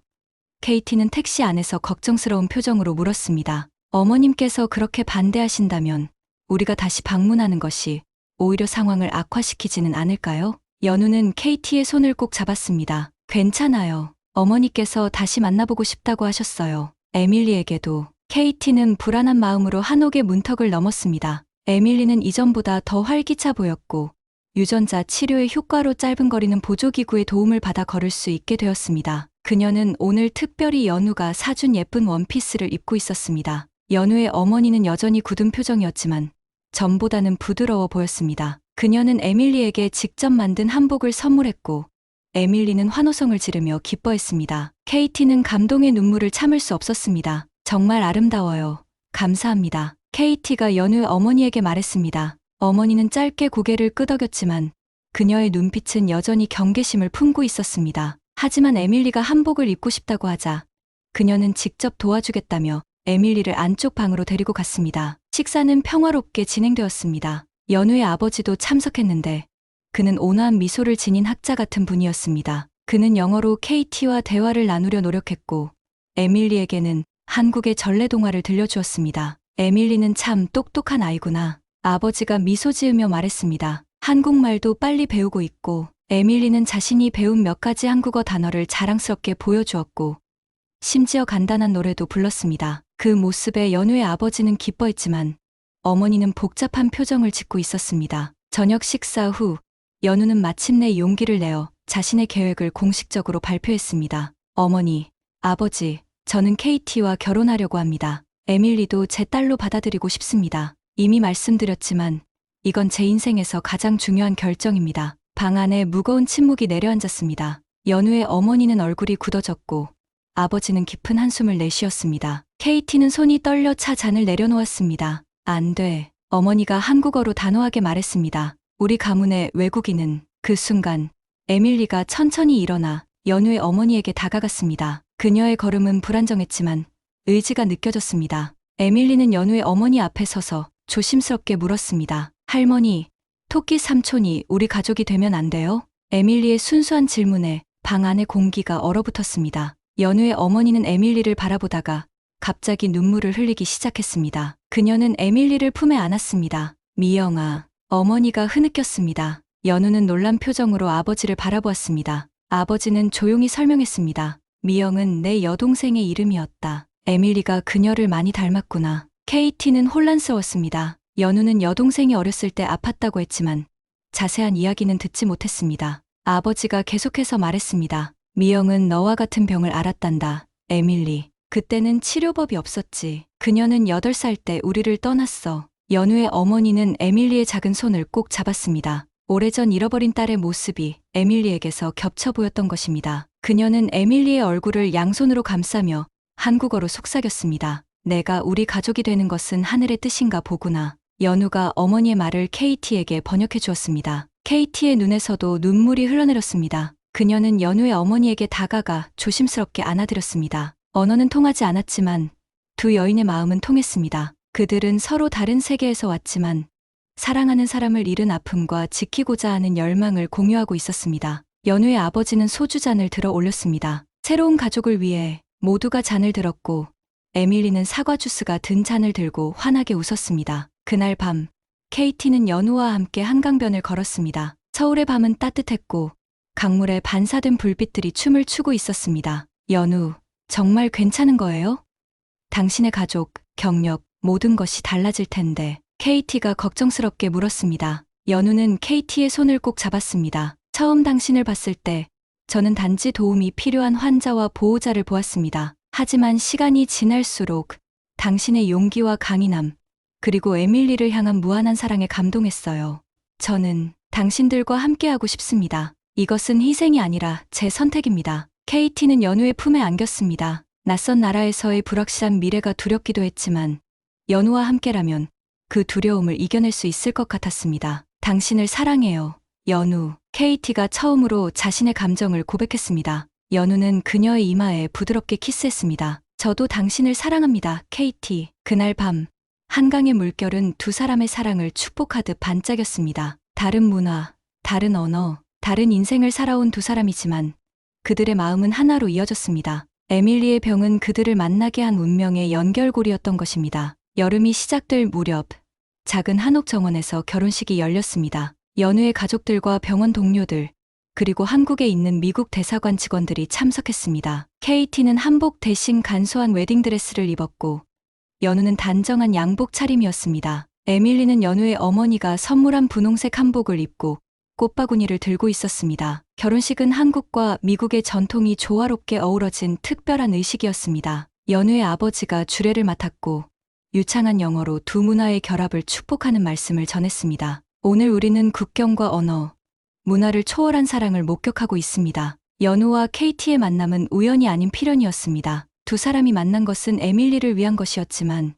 KT는 택시 안에서 걱정스러운 표정으로 물었습니다. 어머님께서 그렇게 반대하신다면 우리가 다시 방문하는 것이 오히려 상황을 악화시키지는 않을까요? 연우는 KT의 손을 꼭 잡았습니다. 괜찮아요. 어머니께서 다시 만나보고 싶다고 하셨어요. 에밀리에게도. KT는 불안한 마음으로 한옥의 문턱을 넘었습니다. 에밀리는 이전보다 더 활기차 보였고 유전자 치료의 효과로 짧은거리는 보조기구의 도움을 받아 걸을 수 있게 되었습니다. 그녀는 오늘 특별히 연우가 사준 예쁜 원피스를 입고 있었습니다. 연우의 어머니는 여전히 굳은 표정이었지만 전보다는 부드러워 보였습니다. 그녀는 에밀리에게 직접 만든 한복을 선물했고 에밀리는 환호성을 지르며 기뻐했습니다. KT는 감동의 눈물을 참을 수 없었습니다. 정말 아름다워요. 감사합니다. KT가 연우의 어머니에게 말했습니다. 어머니는 짧게 고개를 끄덕였지만 그녀의 눈빛은 여전히 경계심을 품고 있었습니다. 하지만 에밀리가 한복을 입고 싶다고 하자 그녀는 직접 도와주겠다며 에밀리를 안쪽 방으로 데리고 갔습니다. 식사는 평화롭게 진행되었습니다. 연우의 아버지도 참석했는데 그는 온화한 미소를 지닌 학자 같은 분이었습니다. 그는 영어로 KT와 대화를 나누려 노력했고 에밀리에게는 한국의 전래동화를 들려주었습니다. 에밀리는 참 똑똑한 아이구나. 아버지가 미소 지으며 말했습니다. 한국말도 빨리 배우고 있고 에밀리는 자신이 배운 몇 가지 한국어 단어를 자랑스럽게 보여주었고 심지어 간단한 노래도 불렀습니다. 그 모습에 연우의 아버지는 기뻐했지만 어머니는 복잡한 표정을 짓고 있었습니다. 저녁 식사 후 연우는 마침내 용기를 내어 자신의 계획을 공식적으로 발표했습니다. 어머니, 아버지, 저는 KT와 결혼하려고 합니다. 에밀리도 제 딸로 받아들이고 싶습니다. 이미 말씀드렸지만 이건 제 인생에서 가장 중요한 결정입니다. 방 안에 무거운 침묵이 내려앉았습니다. 연우의 어머니는 얼굴이 굳어졌고 아버지는 깊은 한숨을 내쉬었습니다. KT는 손이 떨려 차 잔을 내려놓았습니다. 안 돼. 어머니가 한국어로 단호하게 말했습니다. 우리 가문의 외국인은. 그 순간 에밀리가 천천히 일어나 연우의 어머니에게 다가갔습니다. 그녀의 걸음은 불안정했지만 의지가 느껴졌습니다. 에밀리는 연우의 어머니 앞에 서서 조심스럽게 물었습니다. 할머니, 토끼 삼촌이 우리 가족이 되면 안 돼요? 에밀리의 순수한 질문에 방 안의 공기가 얼어붙었습니다. 연우의 어머니는 에밀리를 바라보다가 갑자기 눈물을 흘리기 시작했습니다. 그녀는 에밀리를 품에 안았습니다. 미영아, 어머니가 흐느꼈습니다. 연우는 놀란 표정으로 아버지를 바라보았습니다. 아버지는 조용히 설명했습니다. 미영은 내 여동생의 이름이었다. 에밀리가 그녀를 많이 닮았구나. KT는 혼란스러웠습니다. 연우는 여동생이 어렸을 때 아팠다고 했지만 자세한 이야기는 듣지 못했습니다. 아버지가 계속해서 말했습니다. 미영은 너와 같은 병을 앓았단다. 에밀리. 그때는 치료법이 없었지. 그녀는 8살 때 우리를 떠났어. 연우의 어머니는 에밀리의 작은 손을 꼭 잡았습니다. 오래전 잃어버린 딸의 모습이 에밀리에게서 겹쳐 보였던 것입니다. 그녀는 에밀리의 얼굴을 양손으로 감싸며 한국어로 속삭였습니다. 내가 우리 가족이 되는 것은 하늘의 뜻인가 보구나. 연우가 어머니의 말을 KT에게 번역해 주었습니다. KT의 눈에서도 눈물이 흘러내렸습니다. 그녀는 연우의 어머니에게 다가가 조심스럽게 안아드렸습니다. 언어는 통하지 않았지만 두 여인의 마음은 통했습니다. 그들은 서로 다른 세계에서 왔지만 사랑하는 사람을 잃은 아픔과 지키고자 하는 열망을 공유하고 있었습니다. 연우의 아버지는 소주잔을 들어 올렸습니다. 새로운 가족을 위해 모두가 잔을 들었고 에밀리는 사과 주스가 든 잔을 들고 환하게 웃었습니다. 그날 밤 KT는 연우와 함께 한강변을 걸었습니다. 서울의 밤은 따뜻했고 강물에 반사된 불빛들이 춤을 추고 있었습니다. 연우, 정말 괜찮은 거예요? 당신의 가족, 경력, 모든 것이 달라질 텐데. KT가 걱정스럽게 물었습니다. 연우는 KT의 손을 꼭 잡았습니다. 처음 당신을 봤을 때 저는 단지 도움이 필요한 환자와 보호자를 보았습니다. 하지만 시간이 지날수록 당신의 용기와 강인함, 그리고 에밀리를 향한 무한한 사랑에 감동했어요. 저는 당신들과 함께하고 싶습니다. 이것은 희생이 아니라 제 선택입니다. KT는 연우의 품에 안겼습니다. 낯선 나라에서의 불확실한 미래가 두렵기도 했지만 연우와 함께라면 그 두려움을 이겨낼 수 있을 것 같았습니다. 당신을 사랑해요, 연우. KT가 처음으로 자신의 감정을 고백했습니다. 연우는 그녀의 이마에 부드럽게 키스했습니다. 저도 당신을 사랑합니다, KT. 그날 밤 한강의 물결은 두 사람의 사랑을 축복하듯 반짝였습니다. 다른 문화, 다른 언어, 다른 인생을 살아온 두 사람이지만 그들의 마음은 하나로 이어졌습니다. 에밀리의 병은 그들을 만나게 한 운명의 연결고리였던 것입니다. 여름이 시작될 무렵 작은 한옥 정원에서 결혼식이 열렸습니다. 연우의 가족들과 병원 동료들, 그리고 한국에 있는 미국 대사관 직원들이 참석했습니다. KT는 한복 대신 간소한 웨딩드레스를 입었고 연우는 단정한 양복 차림이었습니다. 에밀리는 연우의 어머니가 선물한 분홍색 한복을 입고 꽃바구니를 들고 있었습니다. 결혼식은 한국과 미국의 전통이 조화롭게 어우러진 특별한 의식이었습니다. 연우의 아버지가 주례를 맡았고 유창한 영어로 두 문화의 결합을 축복하는 말씀을 전했습니다. 오늘 우리는 국경과 언어, 문화를 초월한 사랑을 목격하고 있습니다. 연우와 KT의 만남은 우연이 아닌 필연이었습니다. 두 사람이 만난 것은 에밀리를 위한 것이었지만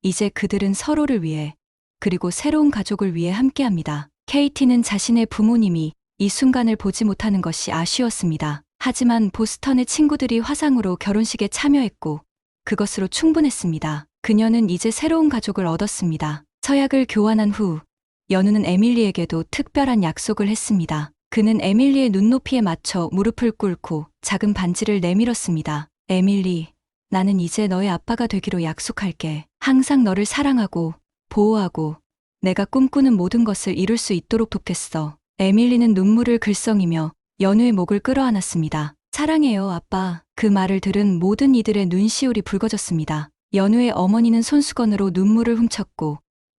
이제 그들은 서로를 위해, 그리고 새로운 가족을 위해 함께합니다. KT는 자신의 부모님이 이 순간을 보지 못하는 것이 아쉬웠습니다. 하지만 보스턴의 친구들이 화상으로 결혼식에 참여했고 그것으로 충분했습니다. 그녀는 이제 새로운 가족을 얻었습니다. 서약을 교환한 후 연우는 에밀리에게도 특별한 약속을 했습니다. 그는 에밀리의 눈높이에 맞춰 무릎을 꿇고 작은 반지를 내밀었습니다. 에밀리, 나는 이제 너의 아빠가 되기로 약속할게. 항상 너를 사랑하고 보호하고 내가 꿈꾸는 모든 것을 이룰 수 있도록 돕겠어. 에밀리는 눈물을 글썽이며 연우의 목을 끌어안았습니다. 사랑해요, 아빠. 그 말을 들은 모든 이들의 눈시울이 붉어졌습니다. 연우의 어머니는 손수건으로 눈물을 훔쳤고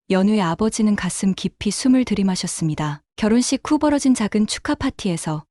연우의 아버지는 가슴 깊이 숨을 들이마셨습니다. 결혼식 후 벌어진 작은 축하 파티에서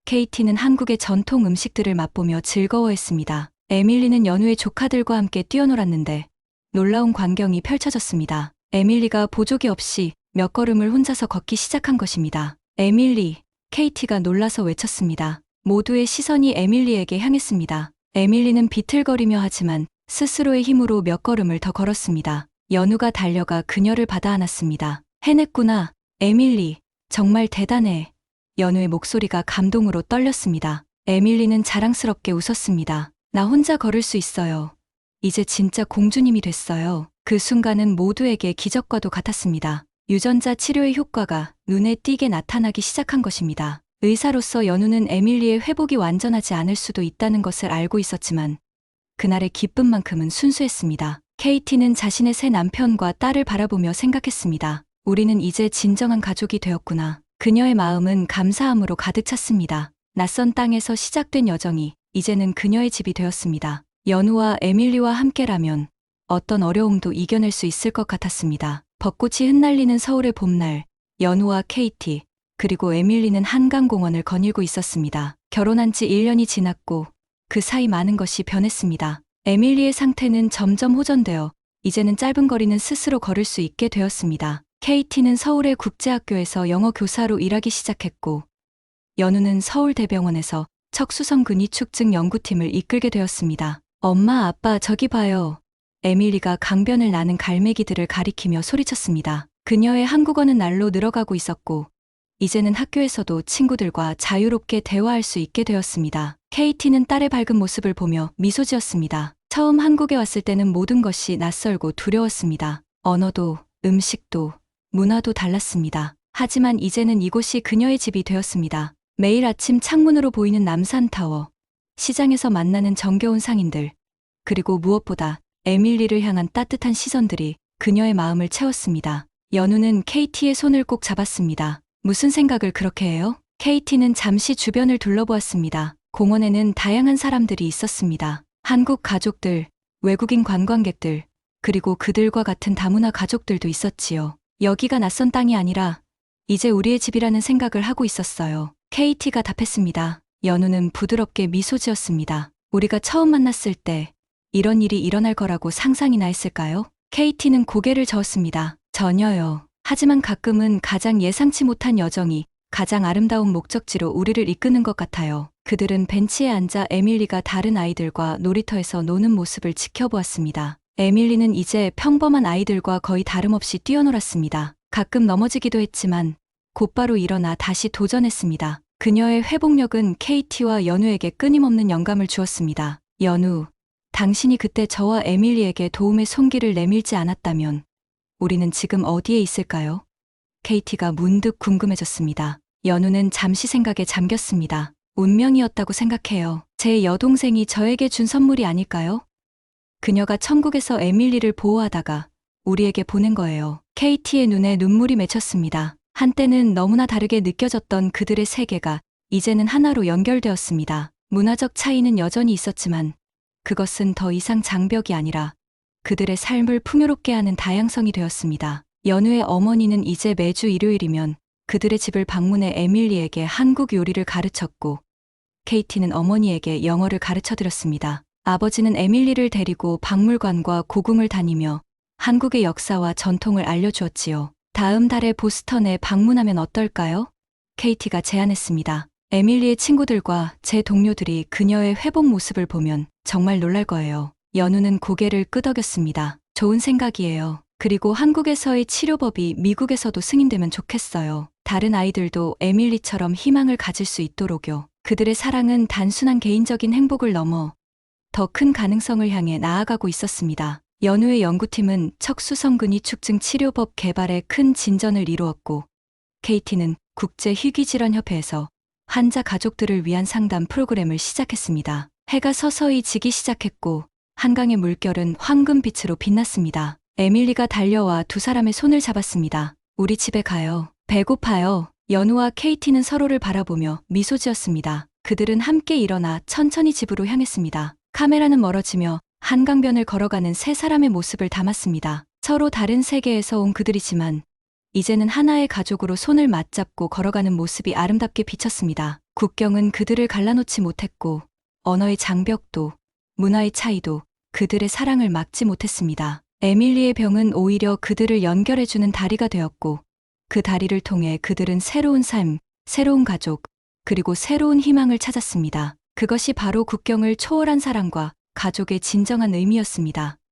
KT는 한국의 전통 음식들을 맛보며 즐거워했습니다. 에밀리는 연우의 조카들과 함께 뛰어놀았는데 놀라운 광경이 펼쳐졌습니다. 에밀리가 보조개 없이 몇 걸음을 혼자서 걷기 시작한 것입니다. 에밀리, KT가 놀라서 외쳤습니다. 모두의 시선이 에밀리에게 향했습니다. 에밀리는 비틀거리며 하지만 스스로의 힘으로 몇 걸음을 더 걸었습니다. 연우가 달려가 그녀를 받아 안았습니다. 해냈구나, 에밀리. 정말 대단해. 연우의 목소리가 감동으로 떨렸습니다. 에밀리는 자랑스럽게 웃었습니다. 나 혼자 걸을 수 있어요. 이제 진짜 공주님이 됐어요. 그 순간은 모두에게 기적과도 같았습니다. 유전자 치료의 효과가 눈에 띄게 나타나기 시작한 것입니다. 의사로서 연우는 에밀리의 회복이 완전하지 않을 수도 있다는 것을 알고 있었지만 그날의 기쁨만큼은 순수했습니다. KT는 자신의 새 남편과 딸을 바라보며 생각했습니다. 우리는 이제 진정한 가족이 되었구나. 그녀의 마음은 감사함으로 가득 찼습니다. 낯선 땅에서 시작된 여정이 이제는 그녀의 집이 되었습니다. 연우와 에밀리와 함께라면 어떤 어려움도 이겨낼 수 있을 것 같았습니다. 벚꽃이 흩날리는 서울의 봄날, 연우와 KT, 그리고 에밀리는 한강공원을 거닐고 있었습니다. 결혼한 지 1년이 지났고 그 사이 많은 것이 변했습니다. 에밀리의 상태는 점점 호전되어 이제는 짧은 거리는 스스로 걸을 수 있게 되었습니다. KT는 서울의 국제학교에서 영어 교사로 일하기 시작했고 연우는 서울대병원에서 척수성 근위축증 연구팀을 이끌게 되었습니다. 엄마, 아빠, 저기 봐요. 에밀리가 강변을 나는 갈매기들을 가리키며 소리쳤습니다. 그녀의 한국어는 날로 늘어가고 있었고 이제는 학교에서도 친구들과 자유롭게 대화할 수 있게 되었습니다. KT는 딸의 밝은 모습을 보며 미소 지었습니다. 처음 한국에 왔을 때는 모든 것이 낯설고 두려웠습니다. 언어도, 음식도, 문화도 달랐습니다. 하지만 이제는 이곳이 그녀의 집이 되었습니다. 매일 아침 창문으로 보이는 남산타워, 시장에서 만나는 정겨운 상인들, 그리고 무엇보다 에밀리를 향한 따뜻한 시선들이 그녀의 마음을 채웠습니다. 연우는 KT의 손을 꼭 잡았습니다. 무슨 생각을 그렇게 해요? KT는 잠시 주변을 둘러보았습니다. 공원에는 다양한 사람들이 있었습니다. 한국 가족들, 외국인 관광객들, 그리고 그들과 같은 다문화 가족들도 있었지요. 여기가 낯선 땅이 아니라 이제 우리의 집이라는 생각을 하고 있었어요. KT가 답했습니다. 연우는 부드럽게 미소 지었습니다. 우리가 처음 만났을 때 이런 일이 일어날 거라고 상상이나 했을까요? KT는 고개를 저었습니다. 전혀요. 하지만 가끔은 가장 예상치 못한 여정이 가장 아름다운 목적지로 우리를 이끄는 것 같아요. 그들은 벤치에 앉아 에밀리가 다른 아이들과 놀이터에서 노는 모습을 지켜보았습니다. 에밀리는 이제 평범한 아이들과 거의 다름없이 뛰어놀았습니다. 가끔 넘어지기도 했지만 곧바로 일어나 다시 도전했습니다. 그녀의 회복력은 KT와 연우에게 끊임없는 영감을 주었습니다. 연우, 당신이 그때 저와 에밀리에게 도움의 손길을 내밀지 않았다면 우리는 지금 어디에 있을까요? KT가 문득 궁금해졌습니다. 연우는 잠시 생각에 잠겼습니다. 운명이었다고 생각해요. 제 여동생이 저에게 준 선물이 아닐까요? 그녀가 천국에서 에밀리를 보호하다가 우리에게 보낸 거예요. KT의 눈에 눈물이 맺혔습니다. 한때는 너무나 다르게 느껴졌던 그들의 세계가 이제는 하나로 연결되었습니다. 문화적 차이는 여전히 있었지만 그것은 더 이상 장벽이 아니라 그들의 삶을 풍요롭게 하는 다양성이 되었습니다. 연우의 어머니는 이제 매주 일요일이면 그들의 집을 방문해 에밀리에게 한국 요리를 가르쳤고 KT는 어머니에게 영어를 가르쳐드렸습니다. 아버지는 에밀리를 데리고 박물관과 고궁을 다니며 한국의 역사와 전통을 알려주었지요. 다음 달에 보스턴에 방문하면 어떨까요? KT가 제안했습니다. 에밀리의 친구들과 제 동료들이 그녀의 회복 모습을 보면 정말 놀랄 거예요. 연우는 고개를 끄덕였습니다. 좋은 생각이에요. 그리고 한국에서의 치료법이 미국에서도 승인되면 좋겠어요. 다른 아이들도 에밀리처럼 희망을 가질 수 있도록요. 그들의 사랑은 단순한 개인적인 행복을 넘어 더 큰 가능성을 향해 나아가고 있었습니다. 연우의 연구팀은 척수성근이 축증 치료법 개발에 큰 진전을 이루었고 KT는 국제희귀질환협회에서 환자 가족들을 위한 상담 프로그램을 시작했습니다. 해가 서서히 지기 시작했고 한강의 물결은 황금빛으로 빛났습니다. 에밀리가 달려와 두 사람의 손을 잡았습니다. 우리 집에 가요. 배고파요. 연우와 KT는 서로를 바라보며 미소 지었습니다. 그들은 함께 일어나 천천히 집으로 향했습니다. 카메라는 멀어지며 한강변을 걸어가는 세 사람의 모습을 담았습니다. 서로 다른 세계에서 온 그들이지만 이제는 하나의 가족으로 손을 맞잡고 걸어가는 모습이 아름답게 비쳤습니다. 국경은 그들을 갈라놓지 못했고 언어의 장벽도 문화의 차이도 그들의 사랑을 막지 못했습니다. 에밀리의 병은 오히려 그들을 연결해주는 다리가 되었고 그 다리를 통해 그들은 새로운 삶, 새로운 가족, 그리고 새로운 희망을 찾았습니다. 그것이 바로 국경을 초월한 사랑과 가족의 진정한 의미였습니다.